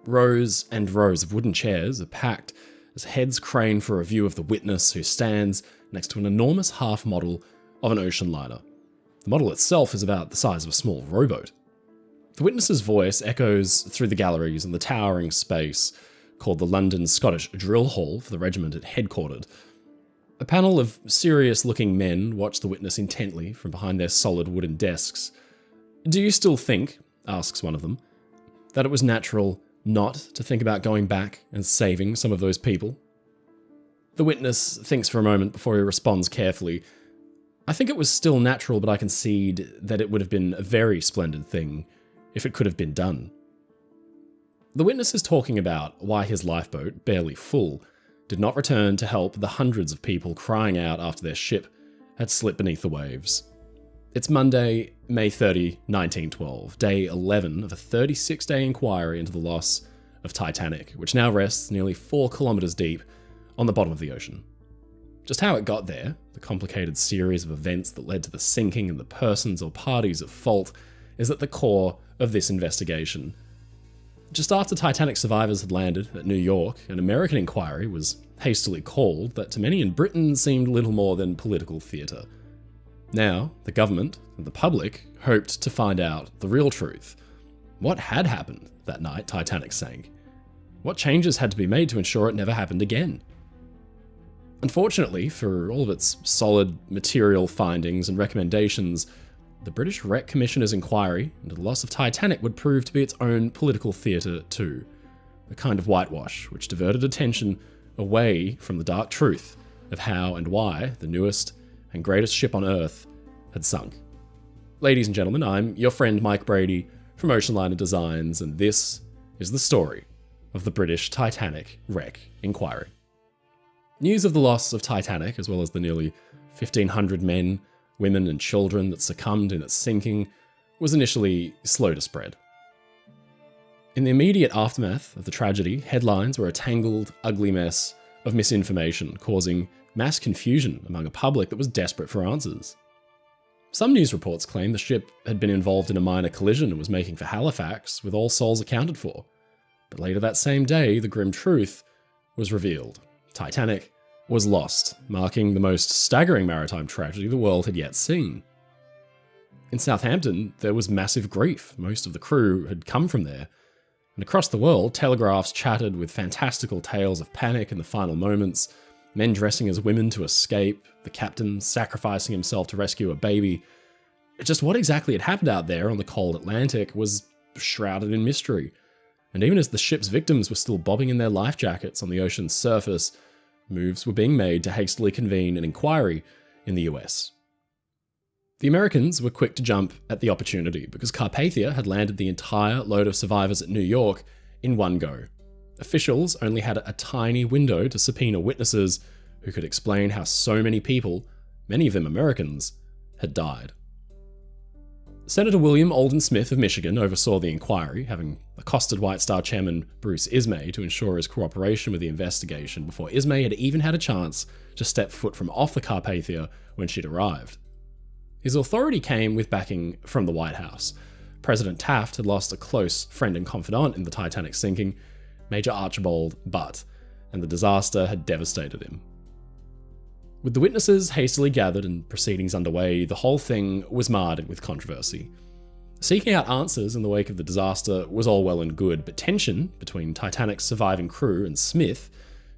Rows and rows of wooden chairs are packed as heads crane for a view of the witness who stands next to an enormous half model of an ocean liner. The model itself is about the size of a small rowboat. The witness's voice echoes through the galleries and the towering space called the London Scottish Drill Hall for the regiment it headquartered. A panel of serious-looking men watch the witness intently from behind their solid wooden desks. "Do you still think," asks one of them, "that it was natural not to think about going back and saving some of those people?" The witness thinks for a moment before he responds carefully. "I think it was still natural, but I concede that it would have been a very splendid thing if it could have been done." The witness is talking about why his lifeboat, barely full, did not return to help the hundreds of people crying out after their ship had slipped beneath the waves. It's Monday, May 30, 1912, day 11 of a 36-day inquiry into the loss of Titanic, which now rests nearly 4 kilometers deep on the bottom of the ocean. Just how it got there, the complicated series of events that led to the sinking and the persons or parties at fault, is at the core of this investigation. Just after Titanic survivors had landed at New York, an American inquiry was hastily called that to many in Britain seemed little more than political theatre. Now, the government and the public hoped to find out the real truth. What had happened that night Titanic sank? What changes had to be made to ensure it never happened again? Unfortunately, for all of its solid material findings and recommendations, the British Wreck Commissioner's inquiry into the loss of Titanic would prove to be its own political theatre too, a kind of whitewash which diverted attention away from the dark truth of how and why the newest and greatest ship on Earth had sunk. Ladies and gentlemen, I'm your friend Mike Brady from Oceanliner Designs, and this is the story of the British Titanic Wreck Inquiry. News of the loss of Titanic, as well as the nearly 1,500 men, women and children that succumbed in its sinking, was initially slow to spread. In the immediate aftermath of the tragedy, headlines were a tangled, ugly mess of misinformation, causing mass confusion among a public that was desperate for answers. Some news reports claimed the ship had been involved in a minor collision and was making for Halifax, with all souls accounted for. But later that same day, the grim truth was revealed. Titanic was lost, marking the most staggering maritime tragedy the world had yet seen. In Southampton, there was massive grief. Most of the crew had come from there. And across the world, telegraphs chattered with fantastical tales of panic in the final moments, men dressing as women to escape, the captain sacrificing himself to rescue a baby. Just what exactly had happened out there on the cold Atlantic was shrouded in mystery. And even as the ship's victims were still bobbing in their life jackets on the ocean's surface, moves were being made to hastily convene an inquiry in the US. The Americans were quick to jump at the opportunity because Carpathia had landed the entire load of survivors at New York in one go. Officials only had a tiny window to subpoena witnesses who could explain how so many people, many of them Americans, had died. Senator William Alden Smith of Michigan oversaw the inquiry, having accosted White Star Chairman Bruce Ismay to ensure his cooperation with the investigation before Ismay had even had a chance to step foot from off the Carpathia when she'd arrived. His authority came with backing from the White House. President Taft had lost a close friend and confidant in the Titanic sinking, Major Archibald Butt, and the disaster had devastated him. With the witnesses hastily gathered and proceedings underway, the whole thing was marred with controversy. Seeking out answers in the wake of the disaster was all well and good, but tension between Titanic's surviving crew and Smith,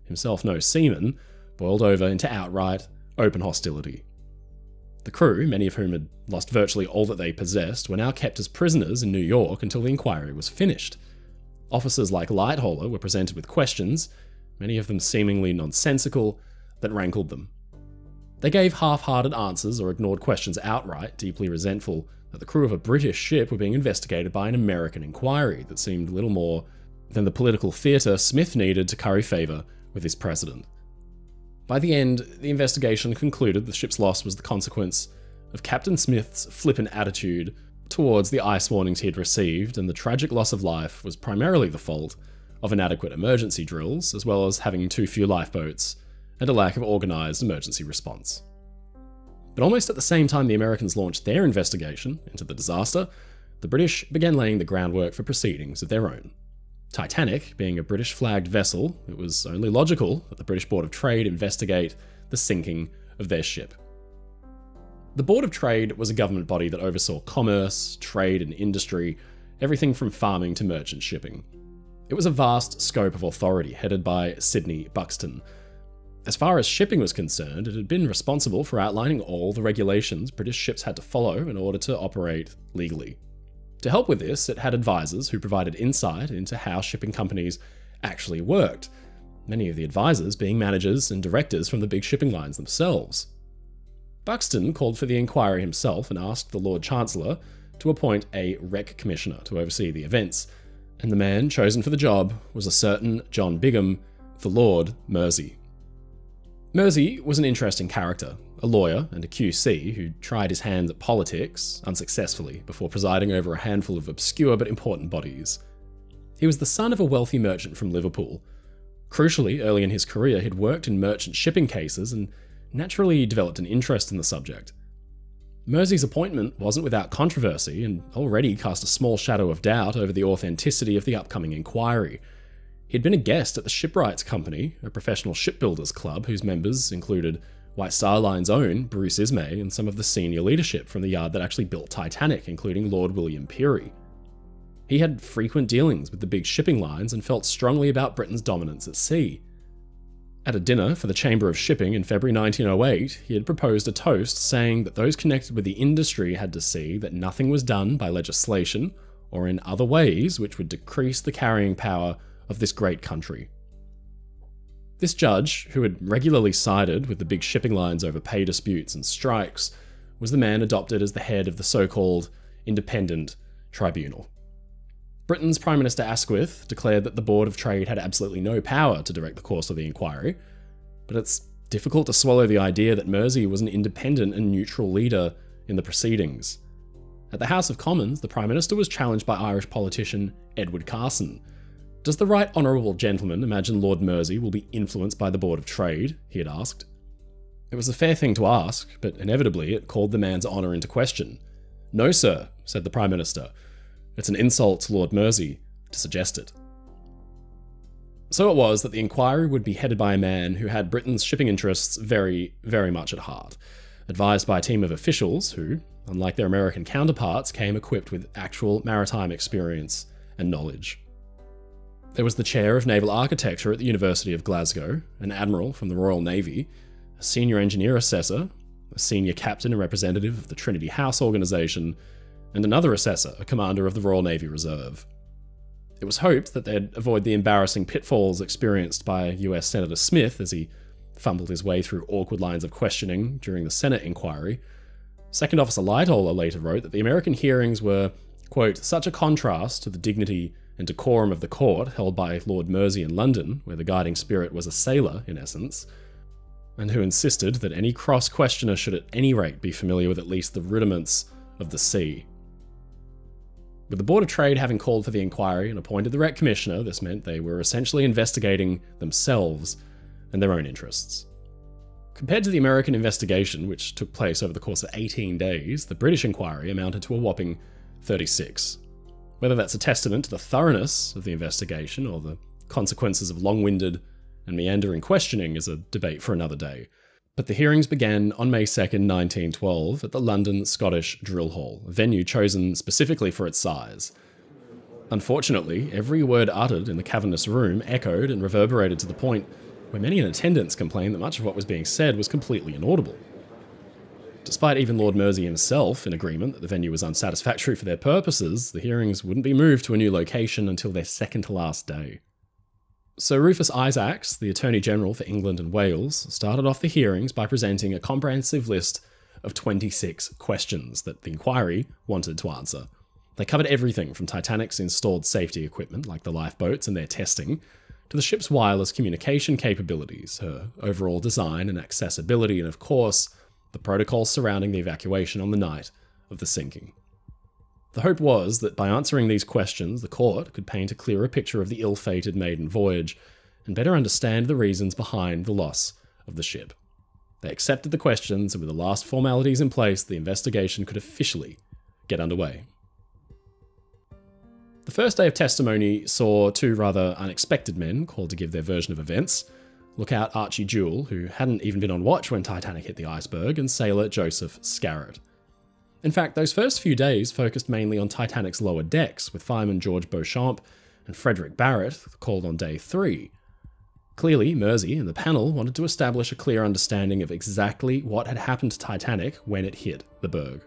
himself no seaman, boiled over into outright, open hostility. The crew, many of whom had lost virtually all that they possessed, were now kept as prisoners in New York until the inquiry was finished. Officers like Lightoller were presented with questions, many of them seemingly nonsensical, that rankled them. They gave half-hearted answers or ignored questions outright, deeply resentful that the crew of a British ship were being investigated by an American inquiry that seemed little more than the political theatre Smith needed to curry favour with his president. By the end, the investigation concluded the ship's loss was the consequence of Captain Smith's flippant attitude towards the ice warnings he had received, and the tragic loss of life was primarily the fault of inadequate emergency drills, as well as having too few lifeboats and a lack of organised emergency response. But almost at the same time the Americans launched their investigation into the disaster, the British began laying the groundwork for proceedings of their own. Titanic being a British-flagged vessel, it was only logical that the British Board of Trade investigate the sinking of their ship. The Board of Trade was a government body that oversaw commerce, trade and industry, everything from farming to merchant shipping. It was a vast scope of authority headed by Sidney Buxton. As far as shipping was concerned, it had been responsible for outlining all the regulations British ships had to follow in order to operate legally. To help with this, it had advisors who provided insight into how shipping companies actually worked, many of the advisors being managers and directors from the big shipping lines themselves. Buxton called for the inquiry himself and asked the Lord Chancellor to appoint a Wreck Commissioner to oversee the events, and the man chosen for the job was a certain John Bigham, the Lord Mersey. Mersey was an interesting character, a lawyer and a QC who tried his hand at politics, unsuccessfully, before presiding over a handful of obscure but important bodies. He was the son of a wealthy merchant from Liverpool. Crucially, early in his career, he'd worked in merchant shipping cases and naturally developed an interest in the subject. Mersey's appointment wasn't without controversy and already cast a small shadow of doubt over the authenticity of the upcoming inquiry. He'd been a guest at the Shipwrights Company, a professional shipbuilders club whose members included White Star Line's own Bruce Ismay and some of the senior leadership from the yard that actually built Titanic, including Lord William Peary. He had frequent dealings with the big shipping lines and felt strongly about Britain's dominance at sea. At a dinner for the Chamber of Shipping in February 1908, he had proposed a toast saying that those connected with the industry had to see that nothing was done by legislation or in other ways which would decrease the carrying power of this great country. This judge, who had regularly sided with the big shipping lines over pay disputes and strikes, was the man adopted as the head of the so-called Independent Tribunal. Britain's Prime Minister Asquith declared that the Board of Trade had absolutely no power to direct the course of the inquiry, but it's difficult to swallow the idea that Mersey was an independent and neutral leader in the proceedings. At the House of Commons, the Prime Minister was challenged by Irish politician Edward Carson. Does the right honourable gentleman imagine Lord Mersey will be influenced by the Board of Trade? He had asked. It was a fair thing to ask, but inevitably it called the man's honour into question. No, sir, said the Prime Minister. It's an insult to Lord Mersey to suggest it. So it was that the inquiry would be headed by a man who had Britain's shipping interests very, very much at heart, advised by a team of officials who, unlike their American counterparts, came equipped with actual maritime experience and knowledge. There was the chair of naval architecture at the University of Glasgow, an admiral from the Royal Navy, a senior engineer assessor, a senior captain and representative of the Trinity House organisation, and another assessor, a commander of the Royal Navy Reserve. It was hoped that they'd avoid the embarrassing pitfalls experienced by US Senator Smith as he fumbled his way through awkward lines of questioning during the Senate inquiry. Second Officer Lightoller later wrote that the American hearings were, quote, such a contrast to the dignity and decorum of the court held by Lord Mersey in London, where the guiding spirit was a sailor, in essence, and who insisted that any cross-questioner should at any rate be familiar with at least the rudiments of the sea. With the Board of Trade having called for the inquiry and appointed the Rec Commissioner, this meant they were essentially investigating themselves and their own interests. Compared to the American investigation, which took place over the course of 18 days, the British inquiry amounted to a whopping 36. Whether that's a testament to the thoroughness of the investigation or the consequences of long-winded and meandering questioning is a debate for another day. But the hearings began on May 2nd, 1912 at the London Scottish Drill Hall, a venue chosen specifically for its size. Unfortunately, every word uttered in the cavernous room echoed and reverberated to the point where many in attendance complained that much of what was being said was completely inaudible. Despite even Lord Mersey himself in agreement that the venue was unsatisfactory for their purposes, the hearings wouldn't be moved to a new location until their second to last day. So Rufus Isaacs, the Attorney General for England and Wales, started off the hearings by presenting a comprehensive list of 26 questions that the inquiry wanted to answer. They covered everything from Titanic's installed safety equipment, like the lifeboats and their testing, to the ship's wireless communication capabilities, her overall design and accessibility, and of course, the protocols surrounding the evacuation on the night of the sinking. The hope was that by answering these questions, the court could paint a clearer picture of the ill-fated maiden voyage and better understand the reasons behind the loss of the ship. They accepted the questions, and with the last formalities in place, the investigation could officially get underway. The first day of testimony saw two rather unexpected men called to give their version of events: lookout Archie Jewell, who hadn't even been on watch when Titanic hit the iceberg, and sailor Joseph Scarrett. In fact, those first few days focused mainly on Titanic's lower decks, with fireman George Beauchamp and Frederick Barrett called on day 3. Clearly, Mersey and the panel wanted to establish a clear understanding of exactly what had happened to Titanic when it hit the berg.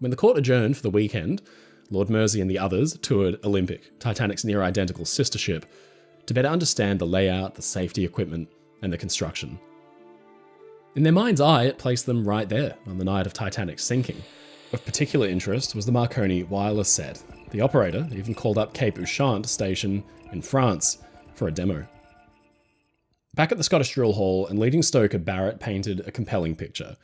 When the court adjourned for the weekend, Lord Mersey and the others toured Olympic, Titanic's near-identical sister ship, to better understand the layout, the safety equipment, and the construction. In their mind's eye, it placed them right there on the night of Titanic's sinking. Of particular interest was the Marconi wireless set. The operator even called up Cape Ushant station in France for a demo. Back at the Scottish Drill Hall, and leading stoker Barrett painted a compelling picture.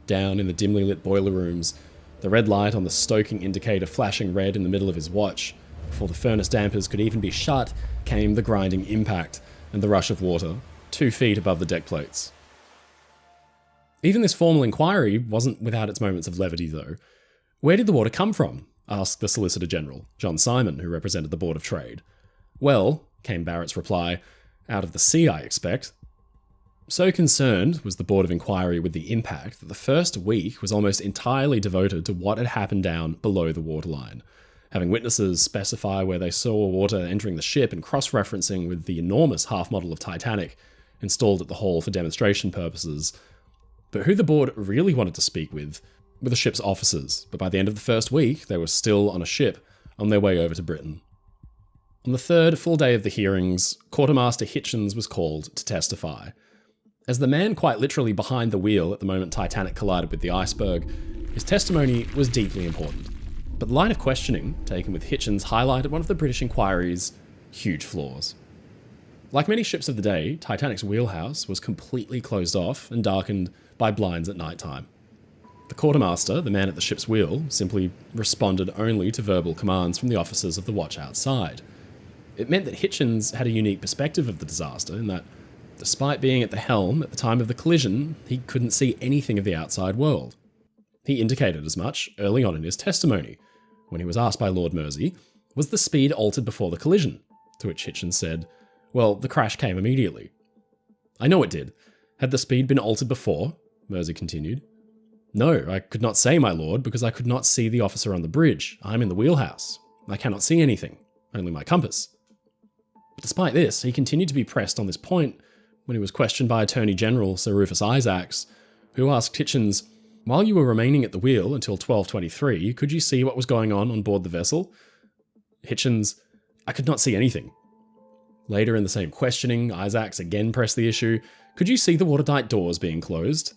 Down in the dimly lit boiler rooms, the red light on the stoking indicator flashing red in the middle of his watch, before the furnace dampers could even be shut, came the grinding impact and the rush of water, 2 feet above the deck plates. Even this formal inquiry wasn't without its moments of levity, though. Where did the water come from? Asked the Solicitor General, John Simon, who represented the Board of Trade. Well, came Barrett's reply, out of the sea, I expect. So concerned was the Board of Inquiry with the impact that the first week was almost entirely devoted to what had happened down below the waterline, having witnesses specify where they saw water entering the ship and cross-referencing with the enormous half-model of Titanic installed at the hull for demonstration purposes. But who the board really wanted to speak with were the ship's officers, but by the end of the first week, they were still on a ship on their way over to Britain. On the third full day of the hearings, Quartermaster Hitchens was called to testify. As the man quite literally behind the wheel at the moment Titanic collided with the iceberg, his testimony was deeply important. But the line of questioning taken with Hitchens highlighted one of the British inquiry's huge flaws. Like many ships of the day, Titanic's wheelhouse was completely closed off and darkened by blinds at night time. The quartermaster, the man at the ship's wheel, simply responded only to verbal commands from the officers of the watch outside. It meant that Hitchens had a unique perspective of the disaster in that, despite being at the helm at the time of the collision, he couldn't see anything of the outside world. He indicated as much early on in his testimony, when he was asked by Lord Mersey, was the speed altered before the collision? To which Hitchens said, well, the crash came immediately. I know it did. Had the speed been altered before? Mersey continued. No, I could not say, my lord, because I could not see the officer on the bridge. I'm in the wheelhouse. I cannot see anything, only my compass. But despite this, he continued to be pressed on this point when he was questioned by Attorney General Sir Rufus Isaacs, who asked Hitchens, while you were remaining at the wheel until 12:23, could you see what was going on board the vessel? Hitchens, I could not see anything. Later in the same questioning, Isaacs again pressed the issue, could you see the watertight doors being closed?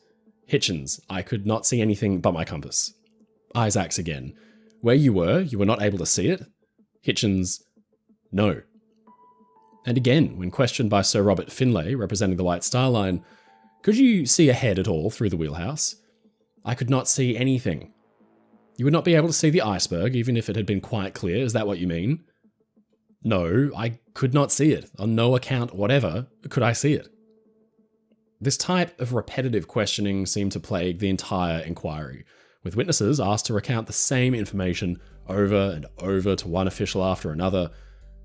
Hitchens, I could not see anything but my compass. Isaacs again, where you were not able to see it? Hitchens, no. And again, when questioned by Sir Robert Finlay, representing the White Star Line, could you see ahead at all through the wheelhouse? I could not see anything. You would not be able to see the iceberg, even if it had been quite clear, is that what you mean? No, I could not see it. On no account whatever could I see it. This type of repetitive questioning seemed to plague the entire inquiry, with witnesses asked to recount the same information over and over to one official after another.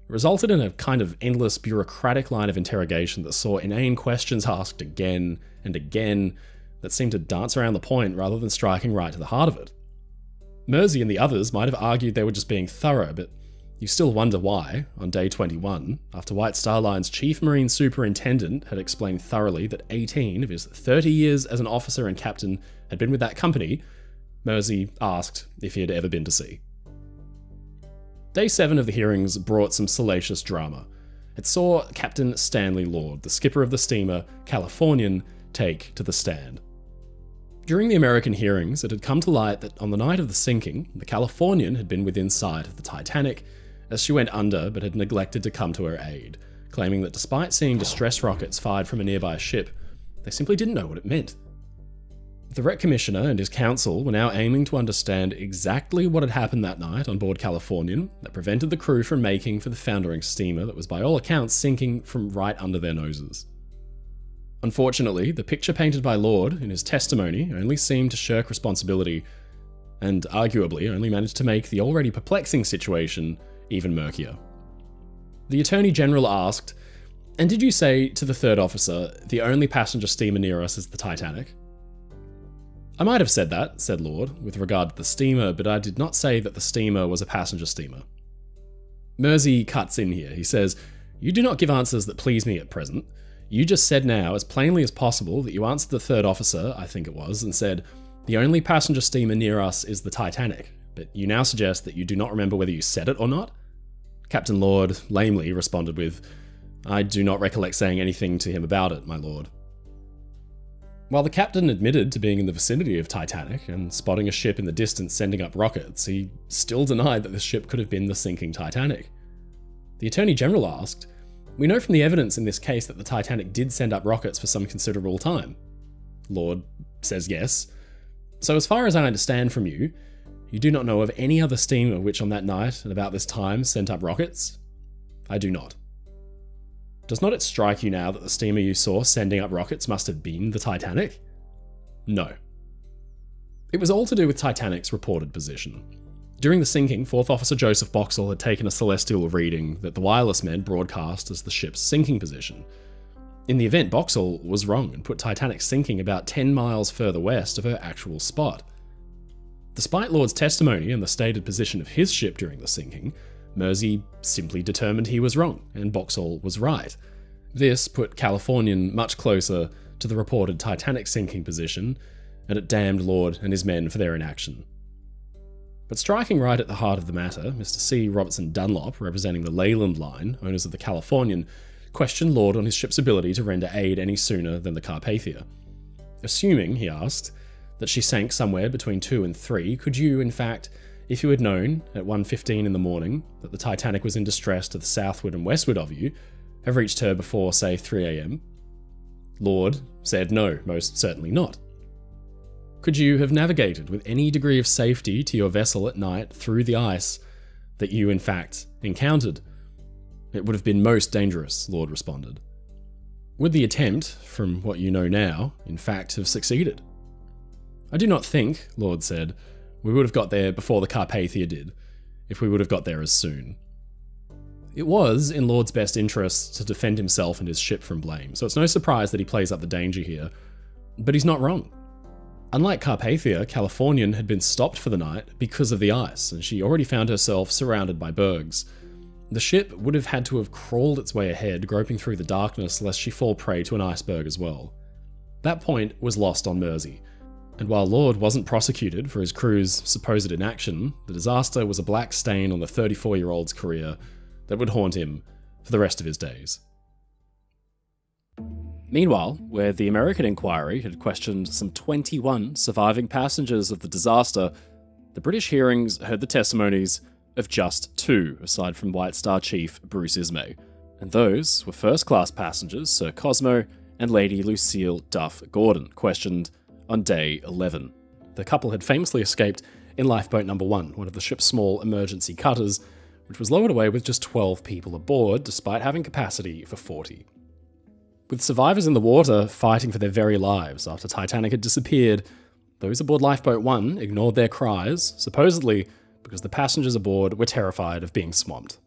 It resulted in a kind of endless bureaucratic line of interrogation that saw inane questions asked again and again that seemed to dance around the point rather than striking right to the heart of it. Mersey and the others might have argued they were just being thorough, but you still wonder why, on day 21, after White Star Line's chief marine superintendent had explained thoroughly that 18 of his 30 years as an officer and captain had been with that company, Mersey asked if he had ever been to sea. Day 7 of the hearings brought some salacious drama. It saw Captain Stanley Lord, the skipper of the steamer Californian, take to the stand. During the American hearings, it had come to light that on the night of the sinking, the Californian had been within sight of the Titanic as she went under but had neglected to come to her aid, claiming that despite seeing distress rockets fired from a nearby ship, they simply didn't know what it meant. The Wreck Commissioner and his counsel were now aiming to understand exactly what had happened that night on board Californian that prevented the crew from making for the foundering steamer that was by all accounts sinking from right under their noses. Unfortunately, the picture painted by Lord in his testimony only seemed to shirk responsibility, and arguably only managed to make the already perplexing situation even murkier. The Attorney General asked, and did you say to the third officer, the only passenger steamer near us is the Titanic? I might have said that, said Lord, with regard to the steamer, but I did not say that the steamer was a passenger steamer. Mersey cuts in here. He says, you do not give answers that please me at present. You just said now, as plainly as possible, that you answered the third officer, I think it was, and said, the only passenger steamer near us is the Titanic, but you now suggest that you do not remember whether you said it or not? Captain Lord lamely responded with, I do not recollect saying anything to him about it, my lord. While the captain admitted to being in the vicinity of Titanic and spotting a ship in the distance sending up rockets, he still denied that this ship could have been the sinking Titanic. The Attorney General asked, we know from the evidence in this case that the Titanic did send up rockets for some considerable time. Lord says yes. So as far as I understand from you, you do not know of any other steamer which on that night and about this time sent up rockets? I do not. Does not it strike you now that the steamer you saw sending up rockets must have been the Titanic? No. It was all to do with Titanic's reported position. During the sinking, 4th Officer Joseph Boxhall had taken a celestial reading that the wireless men broadcast as the ship's sinking position. In the event, Boxhall was wrong and put Titanic sinking about 10 miles further west of her actual spot. Despite Lord's testimony and the stated position of his ship during the sinking, Mersey simply determined he was wrong and Boxhall was right. This put Californian much closer to the reported Titanic sinking position, and it damned Lord and his men for their inaction. But striking right at the heart of the matter, Mr. C. Robertson Dunlop, representing the Leyland Line, owners of the Californian, questioned Lord on his ship's ability to render aid any sooner than the Carpathia. Assuming, he asked, that she sank somewhere between 2 and 3, could you, in fact, if you had known at 1:15 in the morning that the Titanic was in distress to the southward and westward of you, have reached her before, say, 3 a.m? Lord said no, most certainly not. Could you have navigated with any degree of safety to your vessel at night through the ice that you, in fact, encountered? It would have been most dangerous, Lord responded. Would the attempt, from what you know now, in fact have succeeded? I do not think, Lord said, we would have got there before the Carpathia did, if we would have got there as soon. It was in Lord's best interest to defend himself and his ship from blame, so it's no surprise that he plays up the danger here. But he's not wrong. Unlike Carpathia, Californian had been stopped for the night because of the ice, and she already found herself surrounded by bergs. The ship would have had to have crawled its way ahead, groping through the darkness lest she fall prey to an iceberg as well. That point was lost on Mersey, and while Lord wasn't prosecuted for his crew's supposed inaction, the disaster was a black stain on the 34-year-old's career that would haunt him for the rest of his days. Meanwhile, where the American inquiry had questioned some 21 surviving passengers of the disaster, the British hearings heard the testimonies of just 2, aside from White Star Chief Bruce Ismay, and those were first-class passengers Sir Cosmo and Lady Lucille Duff Gordon, questioned on day 11. The couple had famously escaped in Lifeboat number 1, one of the ship's small emergency cutters, which was lowered away with just 12 people aboard, despite having capacity for 40. With survivors in the water fighting for their very lives after Titanic had disappeared, those aboard Lifeboat 1 ignored their cries, supposedly because the passengers aboard were terrified of being swamped.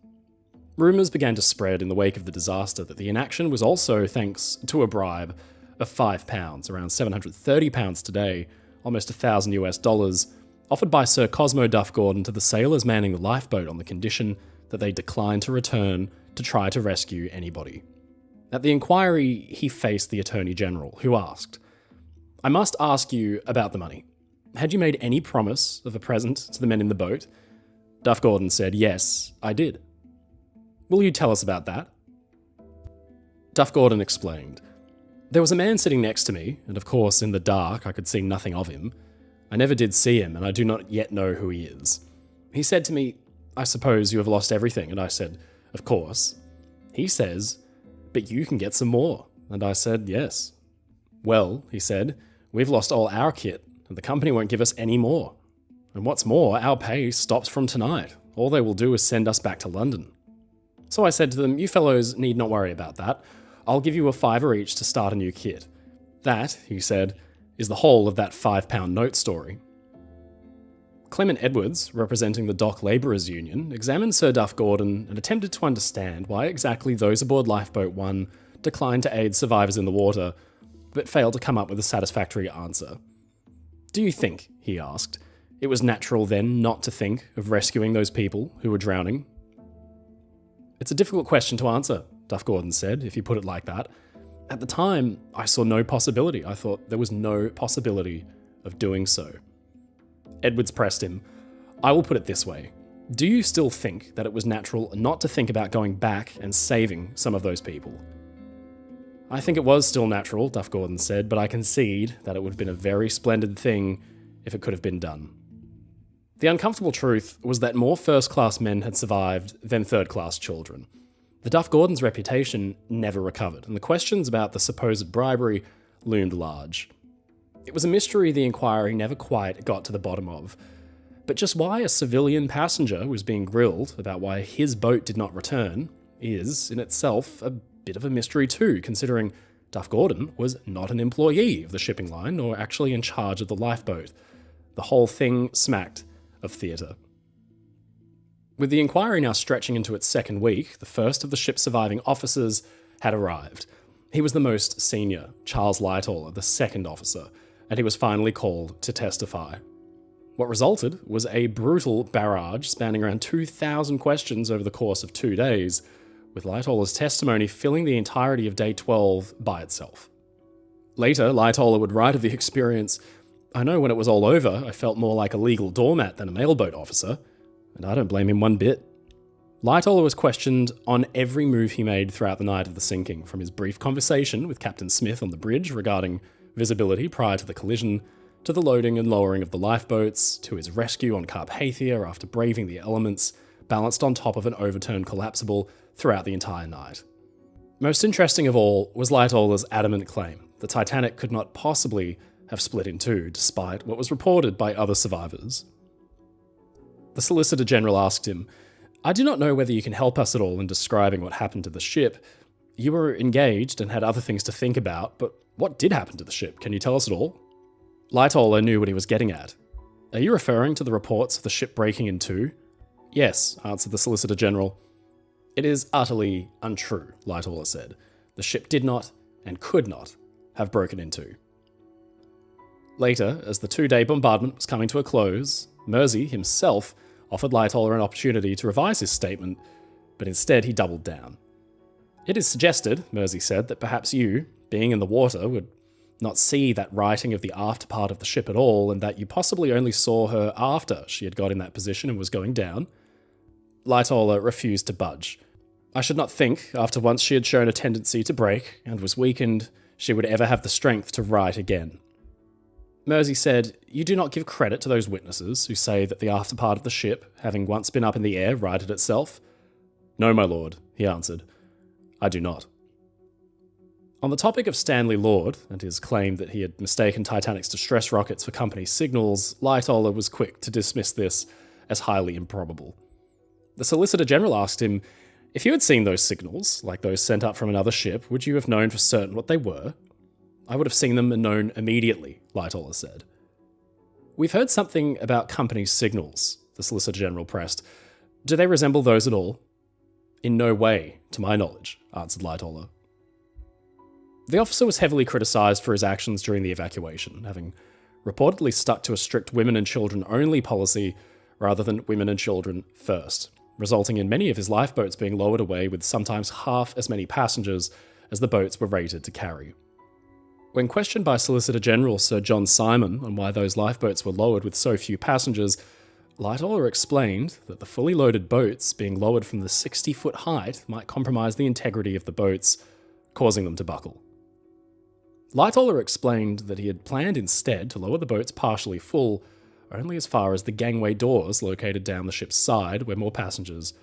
Rumours began to spread in the wake of the disaster that the inaction was also thanks to a bribe of £5, around £730 today, almost $1,000 offered by Sir Cosmo Duff Gordon to the sailors manning the lifeboat on the condition that they declined to return to try to rescue anybody. At the inquiry, he faced the Attorney General, who asked, "I must ask you about the money. Had you made any promise of a present to the men in the boat?" Duff Gordon said, "Yes, I did." "Will you tell us about that?" Duff Gordon explained, "There was a man sitting next to me, and of course in the dark I could see nothing of him. I never did see him, and I do not yet know who he is. He said to me, 'I suppose you have lost everything,' and I said, 'Of course.' He says, 'But you can get some more,' and I said, 'Yes.' 'Well,' he said, 'we've lost all our kit, and the company won't give us any more. And what's more, our pay stops from tonight. All they will do is send us back to London.' So I said to them, 'You fellows need not worry about that. I'll give you a £5 each to start a new kit.' That," he said, "is the whole of that £5 note story." Clement Edwards, representing the Dock Labourers Union, examined Sir Duff Gordon and attempted to understand why exactly those aboard Lifeboat 1 declined to aid survivors in the water, but failed to come up with a satisfactory answer. "Do you think," he asked, "it was natural then not to think of rescuing those people who were drowning?" "It's a difficult question to answer," Duff Gordon said, "if you put it like that. At the time, I saw no possibility. I thought there was no possibility of doing so." Edwards pressed him. "I will put it this way. Do you still think that it was natural not to think about going back and saving some of those people?" "I think it was still natural," Duff Gordon said, "but I concede that it would have been a very splendid thing if it could have been done." The uncomfortable truth was that more first-class men had survived than third-class children. The Duff Gordon's reputation never recovered, and the questions about the supposed bribery loomed large. It was a mystery the inquiry never quite got to the bottom of. But just why a civilian passenger was being grilled about why his boat did not return is, in itself, a bit of a mystery too, considering Duff Gordon was not an employee of the shipping line nor actually in charge of the lifeboat. The whole thing smacked of theatre. With the inquiry now stretching into its second week, the first of the ship's surviving officers had arrived. He was the most senior, Charles Lightoller, the second officer, and he was finally called to testify. What resulted was a brutal barrage spanning around 2,000 questions over the course of 2 days, with Lightoller's testimony filling the entirety of day 12 by itself. Later, Lightoller would write of the experience, "I know when it was all over, I felt more like a legal doormat than a mailboat officer, and I don't blame him one bit." Lightoller was questioned on every move he made throughout the night of the sinking, from his brief conversation with Captain Smith on the bridge regarding visibility prior to the collision, to the loading and lowering of the lifeboats, to his rescue on Carpathia after braving the elements, balanced on top of an overturned collapsible throughout the entire night. Most interesting of all was Lightoller's adamant claim the Titanic could not possibly have split in two, despite what was reported by other survivors. The Solicitor General asked him, "I do not know whether you can help us at all in describing what happened to the ship. You were engaged and had other things to think about, but what did happen to the ship? Can you tell us at all?" Lightoller knew what he was getting at. "Are you referring to the reports of the ship breaking in two?" "Yes," answered the Solicitor General. "It is utterly untrue," Lightoller said. "The ship did not, and could not, have broken in two." Later, as the 2-day bombardment was coming to a close, Mersey himself offered Lightoller an opportunity to revise his statement, but instead he doubled down. "It is suggested," Mersey said, "that perhaps you, being in the water, would not see that righting of the after part of the ship at all, and that you possibly only saw her after she had got in that position and was going down." Lightoller refused to budge. "I should not think, after once she had shown a tendency to break and was weakened, she would ever have the strength to right again." Mersey said, "You do not give credit to those witnesses who say that the after part of the ship, having once been up in the air, righted itself?" "No, my lord," he answered. "I do not." On the topic of Stanley Lord and his claim that he had mistaken Titanic's distress rockets for company signals, Lightoller was quick to dismiss this as highly improbable. The Solicitor General asked him, "If you had seen those signals, like those sent up from another ship, would you have known for certain what they were?" "I would have seen them and known immediately," Lightoller said. "We've heard something about company signals," the Solicitor General pressed. "Do they resemble those at all?" "In no way, to my knowledge," answered Lightoller. The officer was heavily criticised for his actions during the evacuation, having reportedly stuck to a strict women and children only policy rather than women and children first, resulting in many of his lifeboats being lowered away with sometimes half as many passengers as the boats were rated to carry. When questioned by Solicitor General Sir John Simon on why those lifeboats were lowered with so few passengers, Lightoller explained that the fully loaded boats being lowered from the 60-foot height might compromise the integrity of the boats, causing them to buckle. Lightoller explained that he had planned instead to lower the boats partially full, only as far as the gangway doors located down the ship's side where more passengers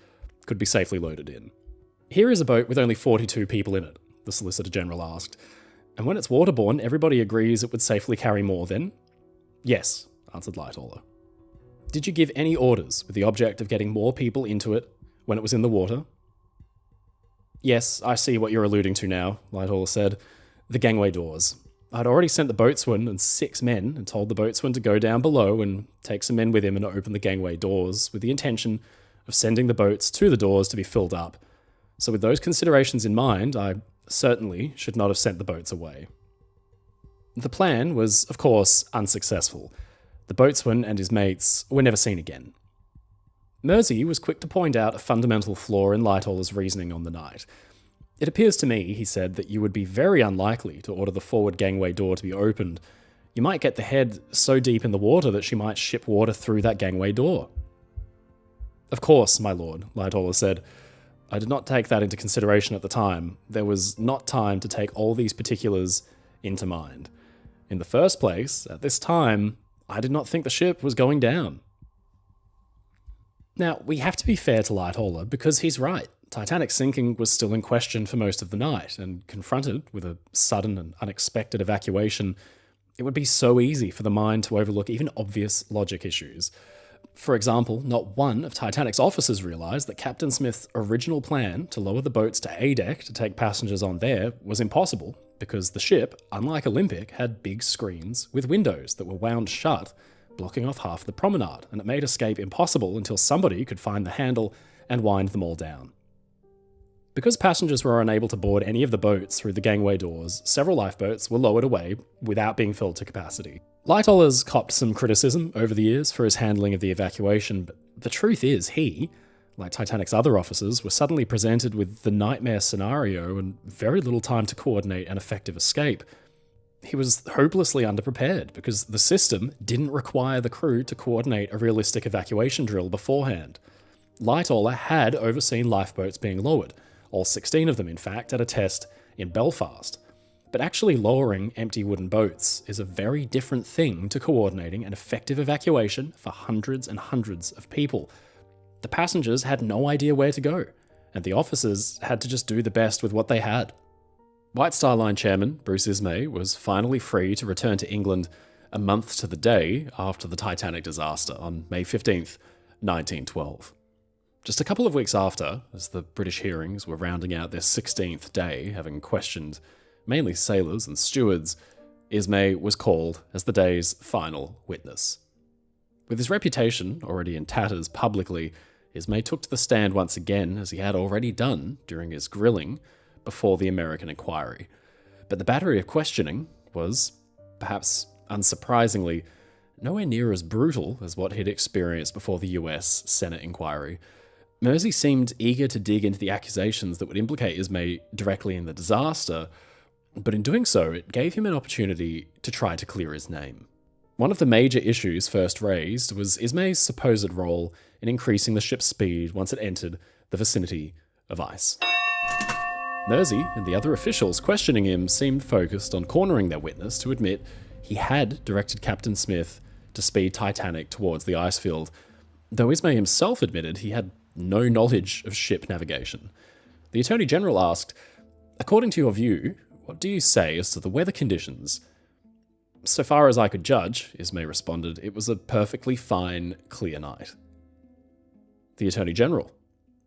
could be safely loaded in. "Here is a boat with only 42 people in it," the Solicitor General asked. "And when it's waterborne, everybody agrees it would safely carry more then?" "Yes," answered Lightoller. "Did you give any orders with the object of getting more people into it when it was in the water?" "Yes, I see what you're alluding to now," Lightoller said. "The gangway doors. I'd already sent the boatswain and 6 men and told the boatswain to go down below and take some men with him and open the gangway doors with the intention of sending the boats to the doors to be filled up. So with those considerations in mind, I certainly should not have sent the boats away." The plan was, of course, unsuccessful. The boatswain and his mates were never seen again. Mersey was quick to point out a fundamental flaw in Lightoller's reasoning on the night. "It appears to me," he said, "that you would be very unlikely to order the forward gangway door to be opened. You might get the head so deep in the water that she might ship water through that gangway door." "Of course, my lord," Lightoller said. "I did not take that into consideration at the time. There was not time to take all these particulars into mind. In the first place, at this time, I did not think the ship was going down." Now, we have to be fair to Lightoller because he's right. Titanic's sinking was still in question for most of the night, and confronted with a sudden and unexpected evacuation, it would be so easy for the mind to overlook even obvious logic issues. For example, not one of Titanic's officers realised that Captain Smith's original plan to lower the boats to A deck to take passengers on there was impossible, because the ship, unlike Olympic, had big screens with windows that were wound shut, blocking off half the promenade, and it made escape impossible until somebody could find the handle and wind them all down. Because passengers were unable to board any of the boats through the gangway doors, several lifeboats were lowered away without being filled to capacity. Lightoller's copped some criticism over the years for his handling of the evacuation, but the truth is he, like Titanic's other officers, were suddenly presented with the nightmare scenario and very little time to coordinate an effective escape. He was hopelessly underprepared because the system didn't require the crew to coordinate a realistic evacuation drill beforehand. Lightoller had overseen lifeboats being lowered, all 16 of them in fact, at a test in Belfast. But actually lowering empty wooden boats is a very different thing to coordinating an effective evacuation for hundreds and hundreds of people. The passengers had no idea where to go, and the officers had to just do the best with what they had. White Star Line chairman Bruce Ismay was finally free to return to England a month to the day after the Titanic disaster on May 15th, 1912. Just a couple of weeks after, as the British hearings were rounding out their 16th day, having questioned mainly sailors and stewards, Ismay was called as the day's final witness. With his reputation already in tatters publicly, Ismay took to the stand once again, as he had already done during his grilling before the American inquiry. But the battery of questioning was, perhaps unsurprisingly, nowhere near as brutal as what he'd experienced before the US Senate inquiry. Mersey seemed eager to dig into the accusations that would implicate Ismay directly in the disaster, but in doing so, it gave him an opportunity to try to clear his name. One of the major issues first raised was Ismay's supposed role in increasing the ship's speed once it entered the vicinity of ice. Mersey and the other officials questioning him seemed focused on cornering their witness to admit he had directed Captain Smith to speed Titanic towards the ice field, though Ismay himself admitted he had no knowledge of ship navigation. The Attorney General asked, "According to your view, what do you say as to the weather conditions?" "So far as I could judge," Ismay responded, "it was a perfectly fine, clear night." The Attorney General,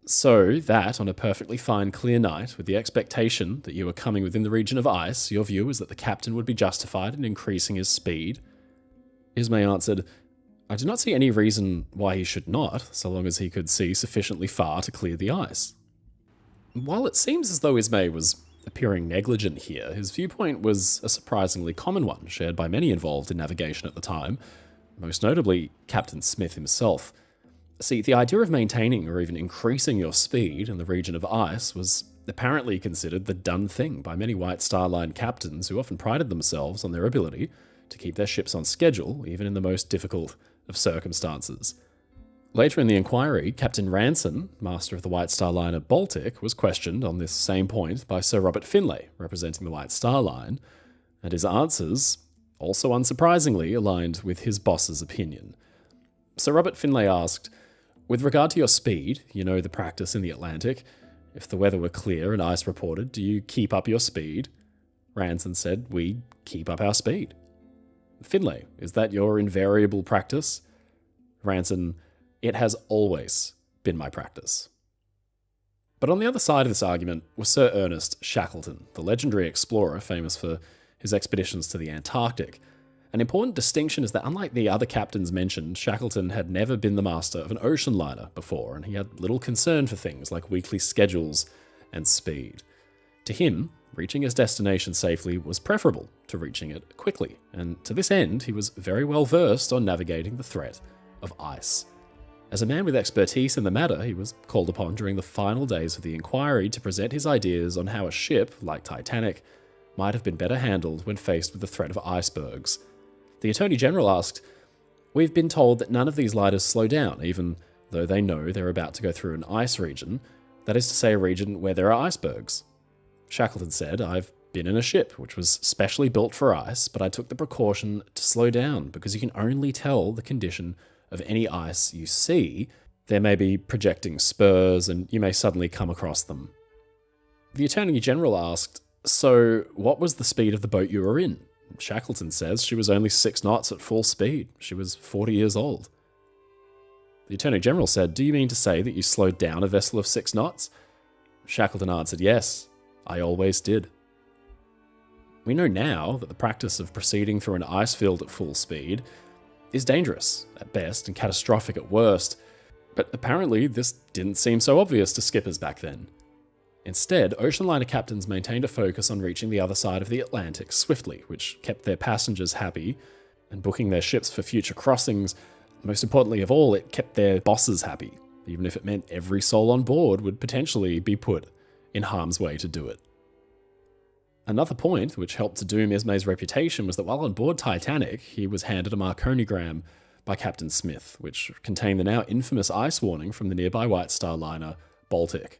"So that, on a perfectly fine, clear night, with the expectation that you were coming within the region of ice, your view is that the captain would be justified in increasing his speed?" Ismay answered, "I do not see any reason why he should not, so long as he could see sufficiently far to clear the ice." While it seems as though Ismay was appearing negligent here, his viewpoint was a surprisingly common one, shared by many involved in navigation at the time, most notably Captain Smith himself. See, the idea of maintaining or even increasing your speed in the region of ice was apparently considered the done thing by many White Star Line captains who often prided themselves on their ability to keep their ships on schedule, even in the most difficult of circumstances. Later in the inquiry, Captain Ranson, master of the White Star Liner Baltic, was questioned on this same point by Sir Robert Finlay, representing the White Star Line, and his answers, also unsurprisingly, aligned with his boss's opinion. Sir Robert Finlay asked, "With regard to your speed, you know the practice in the Atlantic. If the weather were clear and ice reported, do you keep up your speed?" Ranson said, "We keep up our speed." Finlay, "Is that your invariable practice?" Ranson, "It has always been my practice." But on the other side of this argument was Sir Ernest Shackleton, the legendary explorer famous for his expeditions to the Antarctic. An important distinction is that unlike the other captains mentioned, Shackleton had never been the master of an ocean liner before, and he had little concern for things like weekly schedules and speed. To him, reaching his destination safely was preferable to reaching it quickly, and to this end, he was very well versed on navigating the threat of ice. As a man with expertise in the matter, he was called upon during the final days of the inquiry to present his ideas on how a ship, like Titanic, might have been better handled when faced with the threat of icebergs. The Attorney General asked, "We've been told that none of these lighters slow down, even though they know they're about to go through an ice region, that is to say a region where there are icebergs." Shackleton said, "I've been in a ship which was specially built for ice, but I took the precaution to slow down because you can only tell the condition of any ice you see. There may be projecting spurs and you may suddenly come across them." The Attorney General asked, "So what was the speed of the boat you were in?" Shackleton says she was only 6 knots at full speed. She was 40 years old. The Attorney General said, "Do you mean to say that you slowed down a vessel of 6 knots? Shackleton answered, "Yes, I always did." We know now that the practice of proceeding through an ice field at full speed is dangerous at best and catastrophic at worst, but apparently this didn't seem so obvious to skippers back then. Instead, ocean liner captains maintained a focus on reaching the other side of the Atlantic swiftly, which kept their passengers happy, and booking their ships for future crossings. Most importantly of all, it kept their bosses happy, even if it meant every soul on board would potentially be put in harm's way to do it. Another point which helped to doom Ismay's reputation was that while on board Titanic, he was handed a Marconigram by Captain Smith, which contained the now infamous ice warning from the nearby White Star Liner Baltic.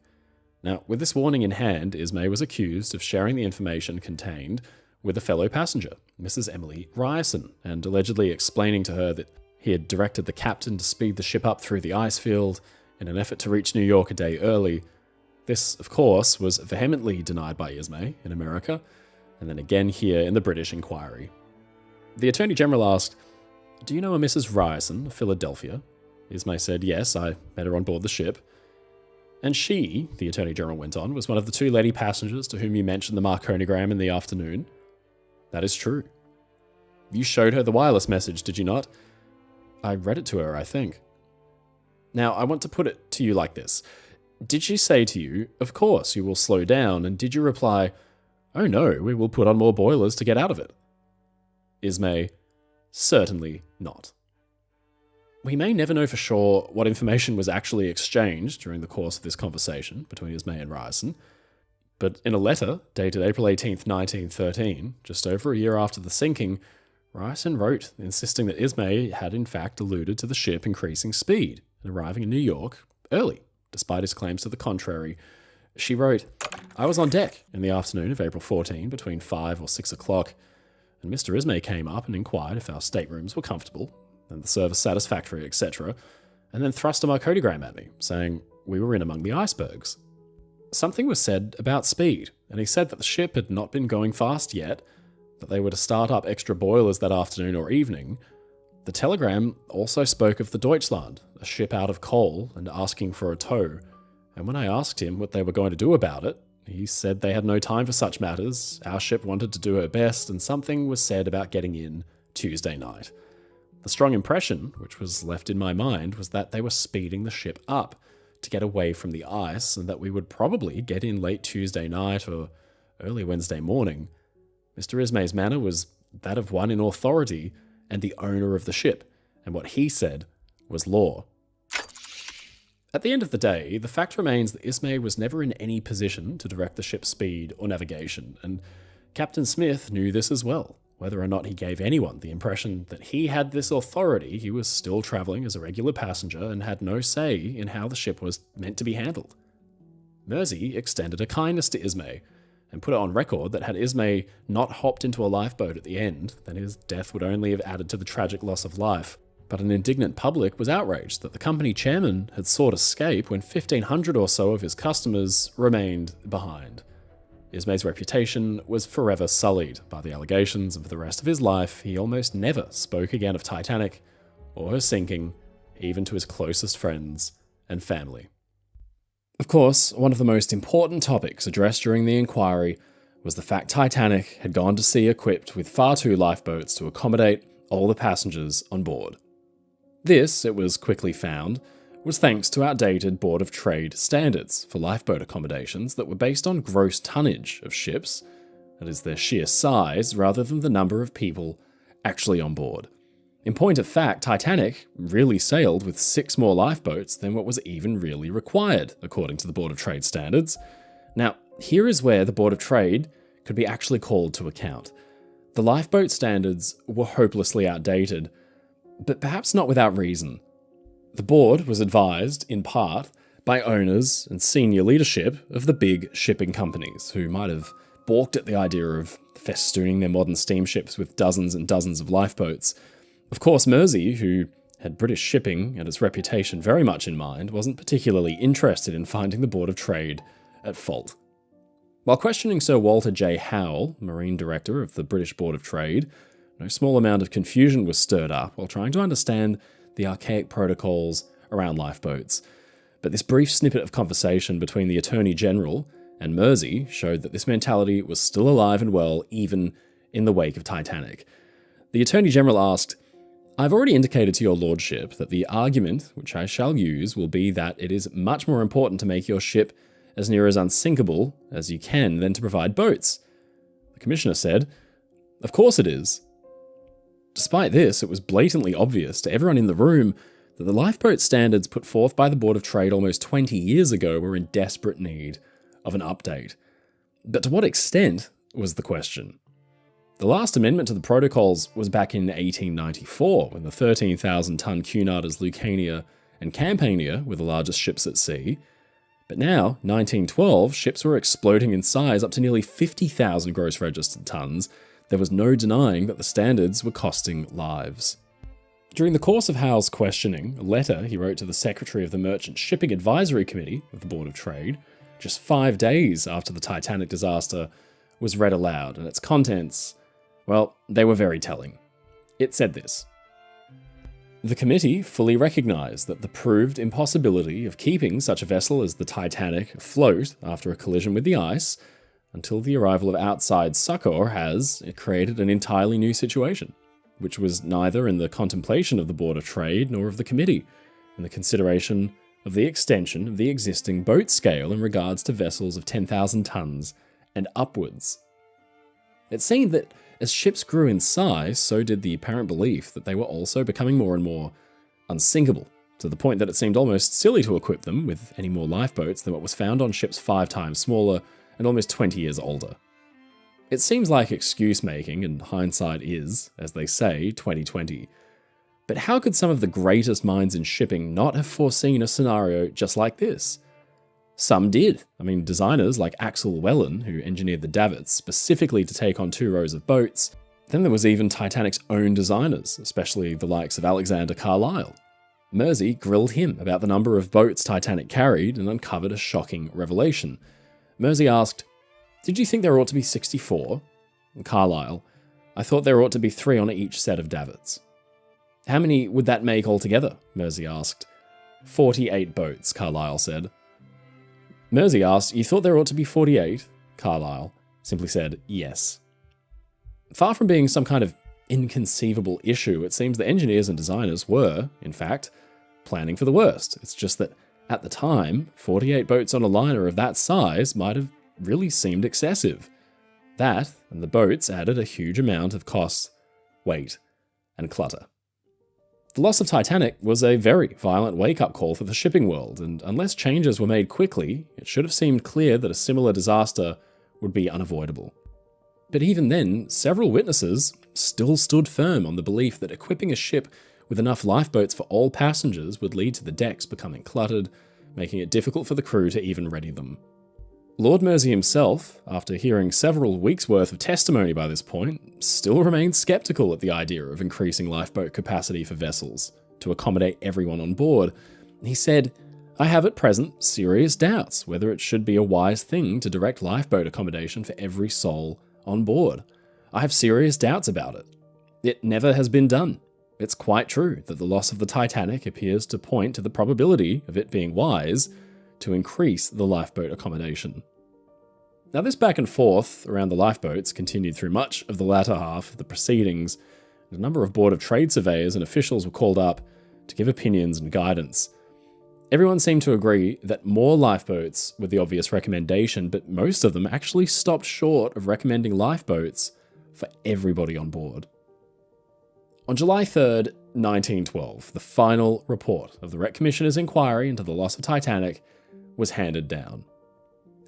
Now, with this warning in hand, Ismay was accused of sharing the information contained with a fellow passenger, Mrs. Emily Ryerson, and allegedly explaining to her that he had directed the captain to speed the ship up through the ice field in an effort to reach New York a day early, This, of course, was vehemently denied by Ismay in America, and then again here in the British inquiry. The Attorney General asked, "Do you know a Mrs. Ryerson of Philadelphia?" Ismay said, "Yes, I met her on board the ship." "And she," the Attorney General went on, "was one of the two lady passengers to whom you mentioned the Marconigram in the afternoon?" "That is true." "You showed her the wireless message, did you not?" "I read it to her, I think." "Now, I want to put it to you like this. Did she say to you, 'Of course, you will slow down,' and did you reply, 'Oh no, we will put on more boilers to get out of it'?" Ismay, "Certainly not." We may never know for sure what information was actually exchanged during the course of this conversation between Ismay and Ryerson, but in a letter dated April 18th, 1913, just over a year after the sinking, Ryerson wrote insisting that Ismay had in fact alluded to the ship increasing speed and arriving in New York early, despite his claims to the contrary. She wrote, "I was on deck in the afternoon of April 14 between 5 or 6 o'clock, and Mr. Ismay came up and inquired if our staterooms were comfortable and the service satisfactory, etc., and then thrust a Marconigram at me, saying we were in among the icebergs. Something was said about speed, and he said that the ship had not been going fast yet, that they were to start up extra boilers that afternoon or evening. The telegram also spoke of the Deutschland, a ship out of coal, and asking for a tow, and when I asked him what they were going to do about it, he said they had no time for such matters, our ship wanted to do her best, and something was said about getting in Tuesday night. The strong impression, which was left in my mind, was that they were speeding the ship up to get away from the ice, and that we would probably get in late Tuesday night or early Wednesday morning. Mr. Ismay's manner was that of one in authority and the owner of the ship, and what he said was law. At the end of the day, the fact remains that Ismay was never in any position to direct the ship's speed or navigation, and Captain Smith knew this as well. Whether or not he gave anyone the impression that he had this authority, he was still travelling as a regular passenger and had no say in how the ship was meant to be handled. Mersey extended a kindness to Ismay, and put it on record that had Ismay not hopped into a lifeboat at the end, then his death would only have added to the tragic loss of life. But an indignant public was outraged that the company chairman had sought escape when 1,500 or so of his customers remained behind. Ismay's reputation was forever sullied by the allegations, and for the rest of his life, he almost never spoke again of Titanic or her sinking, even to his closest friends and family. Of course, one of the most important topics addressed during the inquiry was the fact Titanic had gone to sea equipped with far too lifeboats to accommodate all the passengers on board. This, it was quickly found, was thanks to outdated Board of Trade standards for lifeboat accommodations that were based on gross tonnage of ships, that is, their sheer size, rather than the number of people actually on board. In point of fact, Titanic really sailed with 6 more lifeboats than what was even really required, according to the Board of Trade standards. Now, here is where the Board of Trade could be actually called to account. The lifeboat standards were hopelessly outdated, but perhaps not without reason. The board was advised, in part, by owners and senior leadership of the big shipping companies, who might have balked at the idea of festooning their modern steamships with dozens and dozens of lifeboats. Of course, Mersey, who had British shipping and its reputation very much in mind, wasn't particularly interested in finding the Board of Trade at fault. While questioning Sir Walter J. Howell, Marine Director of the British Board of Trade, no small amount of confusion was stirred up while trying to understand the archaic protocols around lifeboats. But this brief snippet of conversation between the Attorney General and Mersey showed that this mentality was still alive and well even in the wake of Titanic. The Attorney General asked, "I've already indicated to your lordship that the argument which I shall use will be that it is much more important to make your ship as near as unsinkable as you can than to provide boats." The Commissioner said, "Of course it is." Despite this, it was blatantly obvious to everyone in the room that the lifeboat standards put forth by the Board of Trade almost 20 years ago were in desperate need of an update. But to what extent was the question? The last amendment to the protocols was back in 1894, when the 13,000-ton Cunarders Lucania and Campania were the largest ships at sea. But now, 1912, ships were exploding in size up to nearly 50,000 gross registered tons. There was no denying that the standards were costing lives. During the course of Howell's questioning, a letter he wrote to the Secretary of the Merchant Shipping Advisory Committee of the Board of Trade just 5 days after the Titanic disaster, was read aloud, and its contents, well, they were very telling. It said this: "The committee fully recognised that the proved impossibility of keeping such a vessel as the Titanic afloat after a collision with the ice until the arrival of outside succour has created an entirely new situation, which was neither in the contemplation of the Board of Trade nor of the committee, in the consideration of the extension of the existing boat scale in regards to vessels of 10,000 tons and upwards." It seemed that as ships grew in size, so did the apparent belief that they were also becoming more and more unsinkable, to the point that it seemed almost silly to equip them with any more lifeboats than what was found on ships 5 times smaller and almost 20 years older. It seems like excuse-making, and hindsight is, as they say, 2020. But how could some of the greatest minds in shipping not have foreseen a scenario just like this? Some did. Designers like Axel Wellen, who engineered the davits specifically to take on 2 rows of boats. Then there was even Titanic's own designers, especially the likes of Alexander Carlisle. Mersey grilled him about the number of boats Titanic carried and uncovered a shocking revelation. Mersey asked, "Did you think there ought to be 64? And Carlisle, "I thought there ought to be 3 on each set of davits." "How many would that make altogether?" Mersey asked. 48 boats, Carlisle said. Mersey asked, "You thought there ought to be 48? Carlisle simply said, "Yes." Far from being some kind of inconceivable issue, it seems that engineers and designers were, in fact, planning for the worst. It's just that, at the time, 48 boats on a liner of that size might have really seemed excessive. That, and the boats added a huge amount of cost, weight, and clutter. The loss of Titanic was a very violent wake-up call for the shipping world, and unless changes were made quickly, it should have seemed clear that a similar disaster would be unavoidable. But even then, several witnesses still stood firm on the belief that equipping a ship with enough lifeboats for all passengers would lead to the decks becoming cluttered, making it difficult for the crew to even ready them. Lord Mersey himself, after hearing several weeks' worth of testimony by this point, still remained sceptical at the idea of increasing lifeboat capacity for vessels to accommodate everyone on board. He said, "I have at present serious doubts whether it should be a wise thing to direct lifeboat accommodation for every soul on board. I have serious doubts about it. It never has been done. It's quite true that the loss of the Titanic appears to point to the probability of it being wise to increase the lifeboat accommodation." Now, this back and forth around the lifeboats continued through much of the latter half of the proceedings, and a number of Board of Trade surveyors and officials were called up to give opinions and guidance. Everyone seemed to agree that more lifeboats were the obvious recommendation, but most of them actually stopped short of recommending lifeboats for everybody on board. On July 3rd, 1912, the final report of the Wreck Commissioner's inquiry into the loss of Titanic was handed down.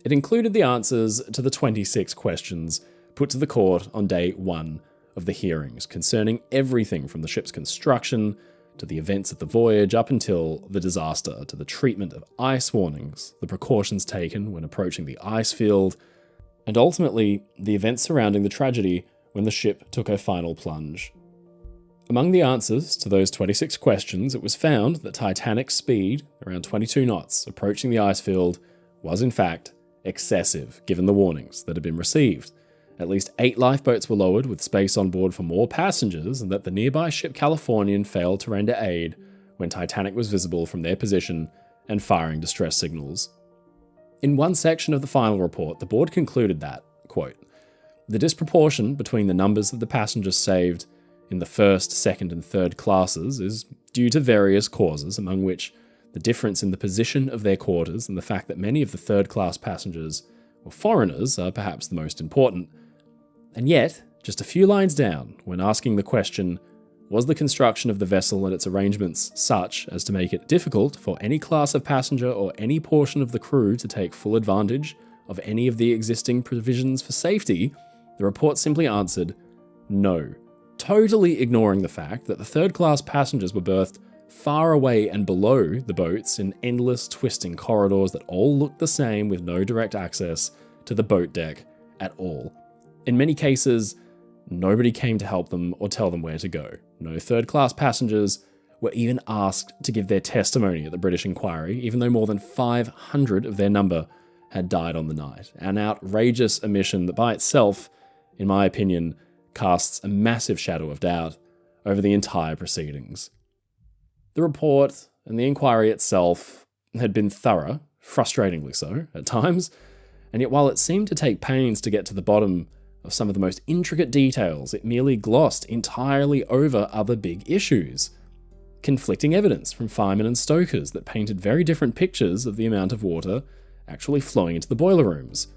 It included the answers to the 26 questions put to the court on day 1 of the hearings, concerning everything from the ship's construction to the events of the voyage up until the disaster, to the treatment of ice warnings, the precautions taken when approaching the ice field, and ultimately the events surrounding the tragedy when the ship took her final plunge. Among the answers to those 26 questions, it was found that Titanic's speed, around 22 knots, approaching the ice field, was in fact excessive, given the warnings that had been received. At least 8 lifeboats were lowered with space on board for more passengers, and that the nearby ship Californian failed to render aid when Titanic was visible from their position and firing distress signals. In one section of the final report, the board concluded that, quote, "The disproportion between the numbers of the passengers saved in the first, second, and third classes is due to various causes, among which the difference in the position of their quarters and the fact that many of the third-class passengers were foreigners are perhaps the most important. And yet, just a few lines down, when asking the question, was the construction of the vessel and its arrangements such as to make it difficult for any class of passenger or any portion of the crew to take full advantage of any of the existing provisions for safety, the report simply answered, no, totally ignoring the fact that the third-class passengers were berthed far away and below the boats in endless twisting corridors that all looked the same, with no direct access to the boat deck at all. In many cases, nobody came to help them or tell them where to go. No third-class passengers were even asked to give their testimony at the British inquiry, even though more than 500 of their number had died on the night, an outrageous omission that by itself, in my opinion, casts a massive shadow of doubt over the entire proceedings. The report and the inquiry itself had been thorough, frustratingly so at times, and yet while it seemed to take pains to get to the bottom of some of the most intricate details, it merely glossed entirely over other big issues. Conflicting evidence from firemen and stokers that painted very different pictures of the amount of water actually flowing into the boiler rooms.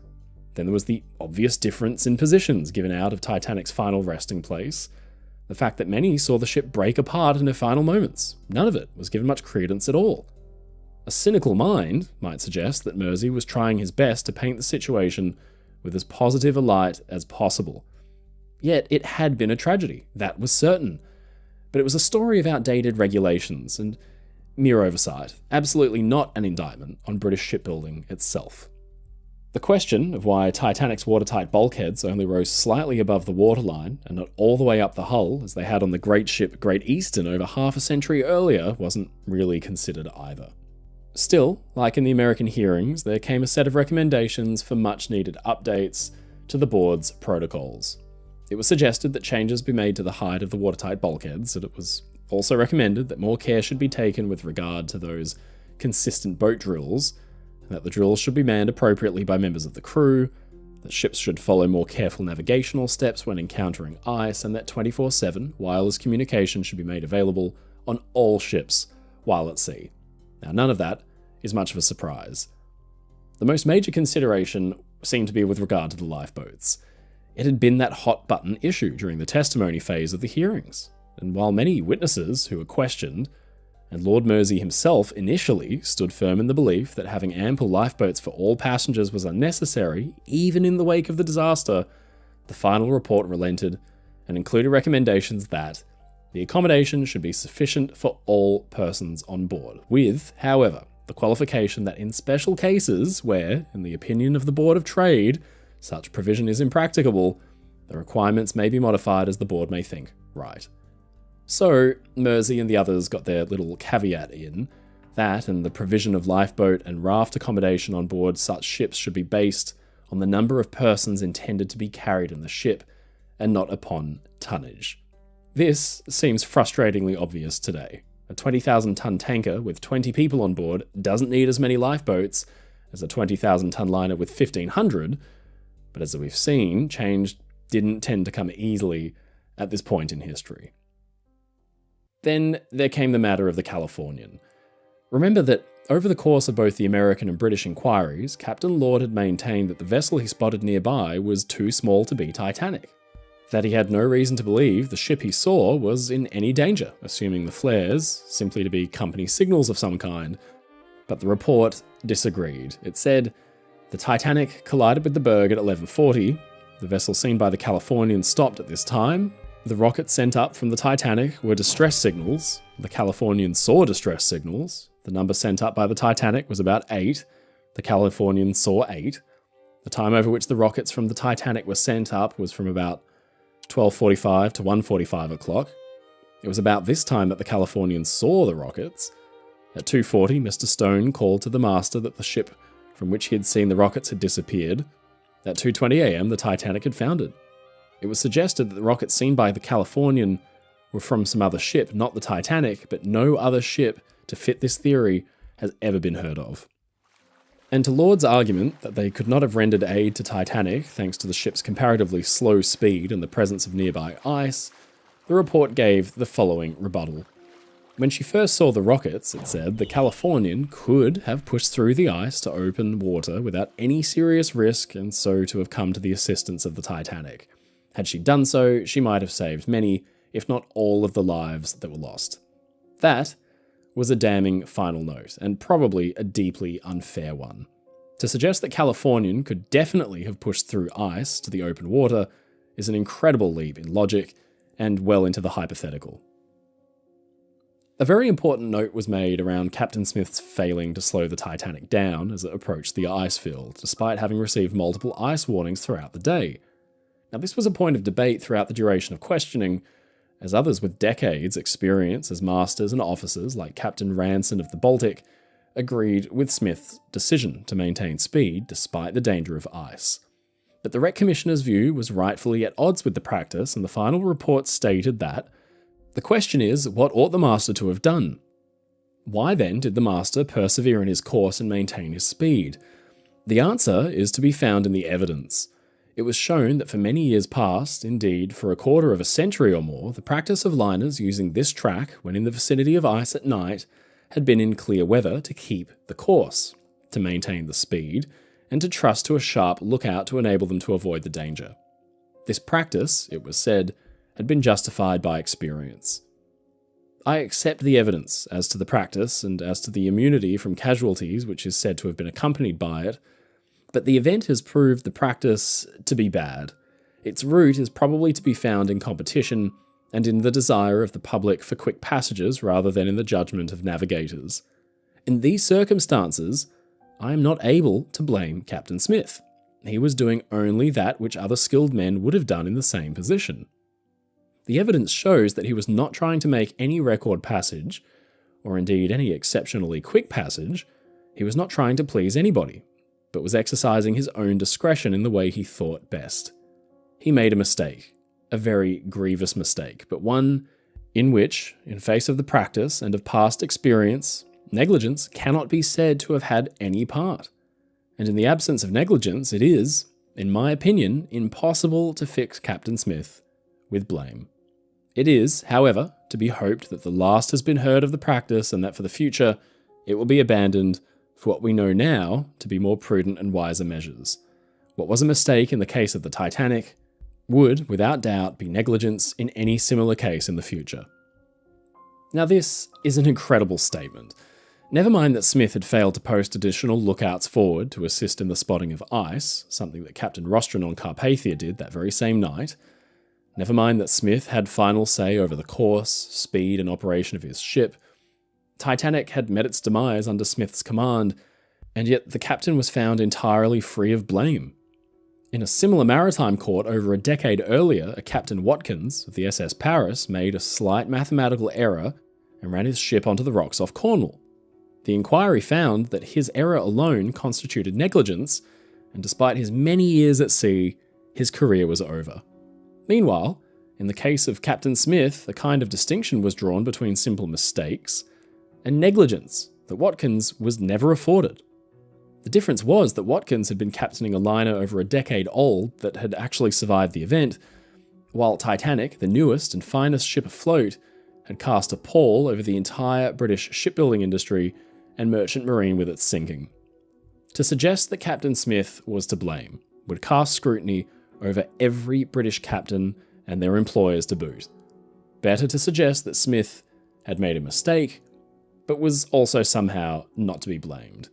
Then there was the obvious difference in positions given out of Titanic's final resting place. The fact that many saw the ship break apart in her final moments. None of it was given much credence at all. A cynical mind might suggest that Mersey was trying his best to paint the situation with as positive a light as possible. Yet it had been a tragedy, that was certain. But it was a story of outdated regulations and mere oversight, absolutely not an indictment on British shipbuilding itself. The question of why Titanic's watertight bulkheads only rose slightly above the waterline and not all the way up the hull as they had on the great ship Great Eastern over half a century earlier wasn't really considered either. Still, like in the American hearings, there came a set of recommendations for much-needed updates to the board's protocols. It was suggested that changes be made to the height of the watertight bulkheads, and it was also recommended that more care should be taken with regard to those consistent boat drills, and that the drills should be manned appropriately by members of the crew, that ships should follow more careful navigational steps when encountering ice, and that 24/7 wireless communication should be made available on all ships while at sea. Now, none of that is much of a surprise. The most major consideration seemed to be with regard to the lifeboats. It had been that hot-button issue during the testimony phase of the hearings, and while many witnesses who were questioned, and Lord Mersey himself initially stood firm in the belief that having ample lifeboats for all passengers was unnecessary, even in the wake of the disaster, the final report relented and included recommendations that the accommodation should be sufficient for all persons on board, with, however, the qualification that in special cases where, in the opinion of the Board of Trade, such provision is impracticable, the requirements may be modified as the board may think right. So, Mersey and the others got their little caveat in, that and the provision of lifeboat and raft accommodation on board such ships should be based on the number of persons intended to be carried in the ship, and not upon tonnage. This seems frustratingly obvious today. A 20,000-ton tanker with 20 people on board doesn't need as many lifeboats as a 20,000-ton liner with 1,500, but as we've seen, change didn't tend to come easily at this point in history. Then there came the matter of the Californian. Remember that over the course of both the American and British inquiries, Captain Lord had maintained that the vessel he spotted nearby was too small to be Titanic. That he had no reason to believe the ship he saw was in any danger, assuming the flares simply to be company signals of some kind. But the report disagreed. It said, the Titanic collided with the Berg at 11:40, the vessel seen by the Californian stopped at this time, the rockets sent up from the Titanic were distress signals, the Californian saw distress signals, the number sent up by the Titanic was about 8, the Californian saw 8, the time over which the rockets from the Titanic were sent up was from about 12:45 to 1:45 o'clock. It was about this time that the Californian saw the rockets. At 2:40, Mr. Stone called to the master that the ship from which he had seen the rockets had disappeared. At 2:20 a.m., the Titanic had foundered. It was suggested that the rockets seen by the Californian were from some other ship, not the Titanic, but no other ship to fit this theory has ever been heard of. And to Lord's argument that they could not have rendered aid to Titanic thanks to the ship's comparatively slow speed and the presence of nearby ice, the report gave the following rebuttal. When she first saw the rockets, it said, the Californian could have pushed through the ice to open water without any serious risk and so to have come to the assistance of the Titanic. Had she done so, she might have saved many, if not all, of the lives that were lost. That was a damning final note, and probably a deeply unfair one. To suggest that Californian could definitely have pushed through ice to the open water is an incredible leap in logic, and well into the hypothetical. A very important note was made around Captain Smith's failing to slow the Titanic down as it approached the ice field, despite having received multiple ice warnings throughout the day. Now, this was a point of debate throughout the duration of questioning, as others with decades' experience as masters and officers, like Captain Ranson of the Baltic, agreed with Smith's decision to maintain speed despite the danger of ice. But the Wreck Commissioner's view was rightfully at odds with the practice, and the final report stated that the question is, what ought the master to have done? Why then did the master persevere in his course and maintain his speed? The answer is to be found in the evidence. It was shown that for many years past, indeed for a quarter of a century or more, the practice of liners using this track when in the vicinity of ice at night had been in clear weather to keep the course, to maintain the speed, and to trust to a sharp lookout to enable them to avoid the danger. This practice, it was said, had been justified by experience. I accept the evidence as to the practice and as to the immunity from casualties which is said to have been accompanied by it, but the event has proved the practice to be bad. Its root is probably to be found in competition and in the desire of the public for quick passages rather than in the judgment of navigators. In these circumstances, I am not able to blame Captain Smith. He was doing only that which other skilled men would have done in the same position. The evidence shows that he was not trying to make any record passage, or indeed any exceptionally quick passage. He was not trying to please anybody, but was exercising his own discretion in the way he thought best. He made a mistake, a very grievous mistake, but one in which, in face of the practice and of past experience, negligence cannot be said to have had any part. And in the absence of negligence, it is, in my opinion, impossible to fix Captain Smith with blame. It is, however, to be hoped that the last has been heard of the practice and that for the future it will be abandoned for what we know now to be more prudent and wiser measures. What was a mistake in the case of the Titanic would, without doubt, be negligence in any similar case in the future. Now this is an incredible statement. Never mind that Smith had failed to post additional lookouts forward to assist in the spotting of ice, something that Captain Rostron on Carpathia did that very same night. Never mind that Smith had final say over the course, speed, and operation of his ship. Titanic had met its demise under Smith's command, and yet the captain was found entirely free of blame. In a similar maritime court over a decade earlier, a Captain Watkins of the SS Paris made a slight mathematical error and ran his ship onto the rocks off Cornwall. The inquiry found that his error alone constituted negligence, and despite his many years at sea, his career was over. Meanwhile, in the case of Captain Smith, a kind of distinction was drawn between simple mistakes and negligence that Watkins was never afforded. The difference was that Watkins had been captaining a liner over a decade old that had actually survived the event, while Titanic, the newest and finest ship afloat, had cast a pall over the entire British shipbuilding industry and merchant marine with its sinking. To suggest that Captain Smith was to blame would cast scrutiny over every British captain and their employers to boot. Better to suggest that Smith had made a mistake, but was also somehow not to be blamed.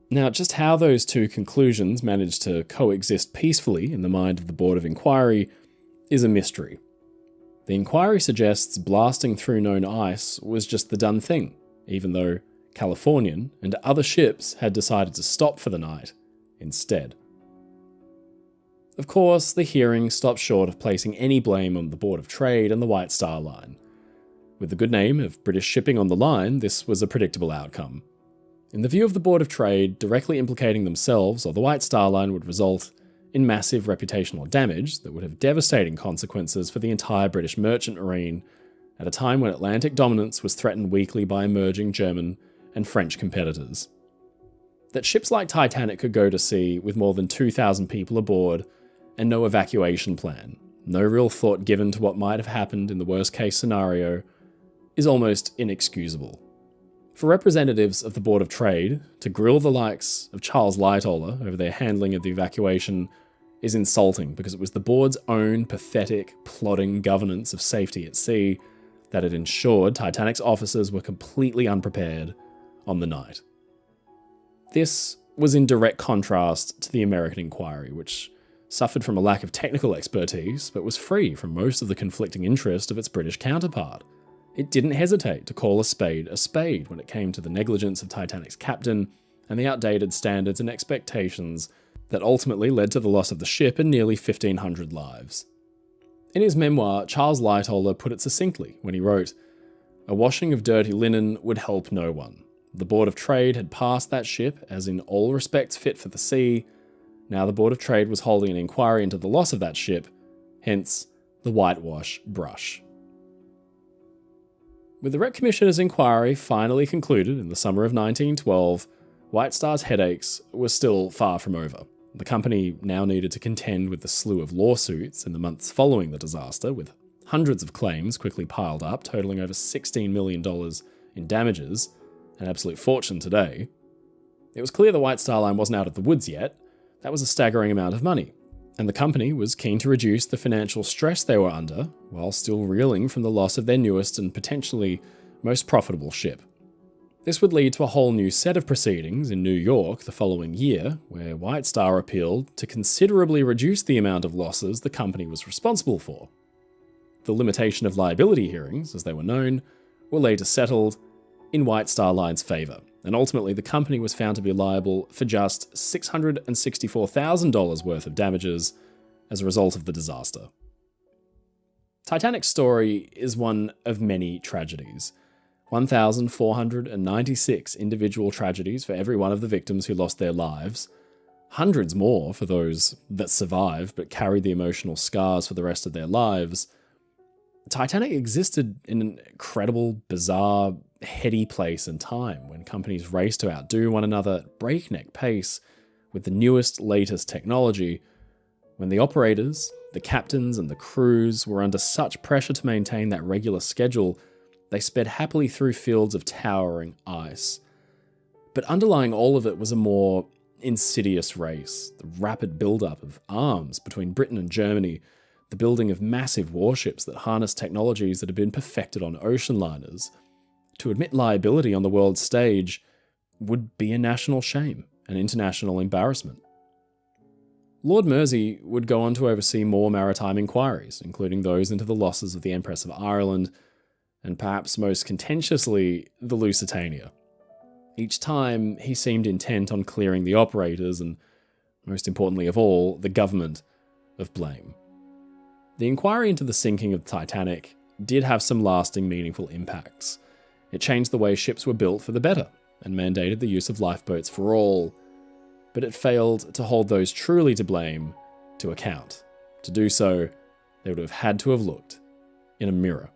Now, just how those two conclusions managed to coexist peacefully in the mind of the Board of Inquiry is a mystery. The inquiry suggests blasting through known ice was just the done thing, even though Californian and other ships had decided to stop for the night instead. Of course, the hearing stopped short of placing any blame on the Board of Trade and the White Star Line. With the good name of British shipping on the line, this was a predictable outcome. In the view of the Board of Trade, directly implicating themselves or the White Star Line would result in massive reputational damage that would have devastating consequences for the entire British merchant marine at a time when Atlantic dominance was threatened weakly by emerging German and French competitors. That ships like Titanic could go to sea with more than 2,000 people aboard and no evacuation plan, no real thought given to what might have happened in the worst-case scenario, is almost inexcusable. For representatives of the Board of Trade to grill the likes of Charles Lightoller over their handling of the evacuation is insulting because it was the board's own pathetic, plodding governance of safety at sea that had ensured Titanic's officers were completely unprepared on the night. This was in direct contrast to the American inquiry, which suffered from a lack of technical expertise, but was free from most of the conflicting interest of its British counterpart. It didn't hesitate to call a spade when it came to the negligence of Titanic's captain and the outdated standards and expectations that ultimately led to the loss of the ship and nearly 1,500 lives. In his memoir, Charles Lightoller put it succinctly when he wrote, "A washing of dirty linen would help no one. The Board of Trade had passed that ship as in all respects fit for the sea. Now the Board of Trade was holding an inquiry into the loss of that ship, hence the Whitewash brush. With the Rep Commissioner's inquiry finally concluded in the summer of 1912, White Star's headaches were still far from over. The company now needed to contend with the slew of lawsuits in the months following the disaster, with hundreds of claims quickly piled up, totaling over $16 million in damages, an absolute fortune today. It was clear the White Star Line wasn't out of the woods yet. That was a staggering amount of money, and the company was keen to reduce the financial stress they were under, while still reeling from the loss of their newest and potentially most profitable ship. This would lead to a whole new set of proceedings in New York the following year, where White Star appealed to considerably reduce the amount of losses the company was responsible for. The limitation of liability hearings, as they were known, were later settled in White Star Line's favour, and ultimately the company was found to be liable for just $664,000 worth of damages as a result of the disaster. Titanic's story is one of many tragedies. 1,496 individual tragedies for every one of the victims who lost their lives, hundreds more for those that survived but carried the emotional scars for the rest of their lives. Titanic existed in an incredible, bizarre, heady place and time when companies raced to outdo one another at breakneck pace with the newest, latest technology, when the operators, the captains, and the crews were under such pressure to maintain that regular schedule, they sped happily through fields of towering ice. But underlying all of it was a more insidious race, the rapid build-up of arms between Britain and Germany, the building of massive warships that harnessed technologies that had been perfected on ocean liners. To admit liability on the world stage would be a national shame, an international embarrassment. Lord Mersey would go on to oversee more maritime inquiries, including those into the losses of the Empress of Ireland, and perhaps most contentiously, the Lusitania. Each time, he seemed intent on clearing the operators and, most importantly of all, the government of blame. The inquiry into the sinking of the Titanic did have some lasting, meaningful impacts. It changed the way ships were built for the better, and mandated the use of lifeboats for all, but it failed to hold those truly to blame to account. To do so, they would have had to have looked in a mirror.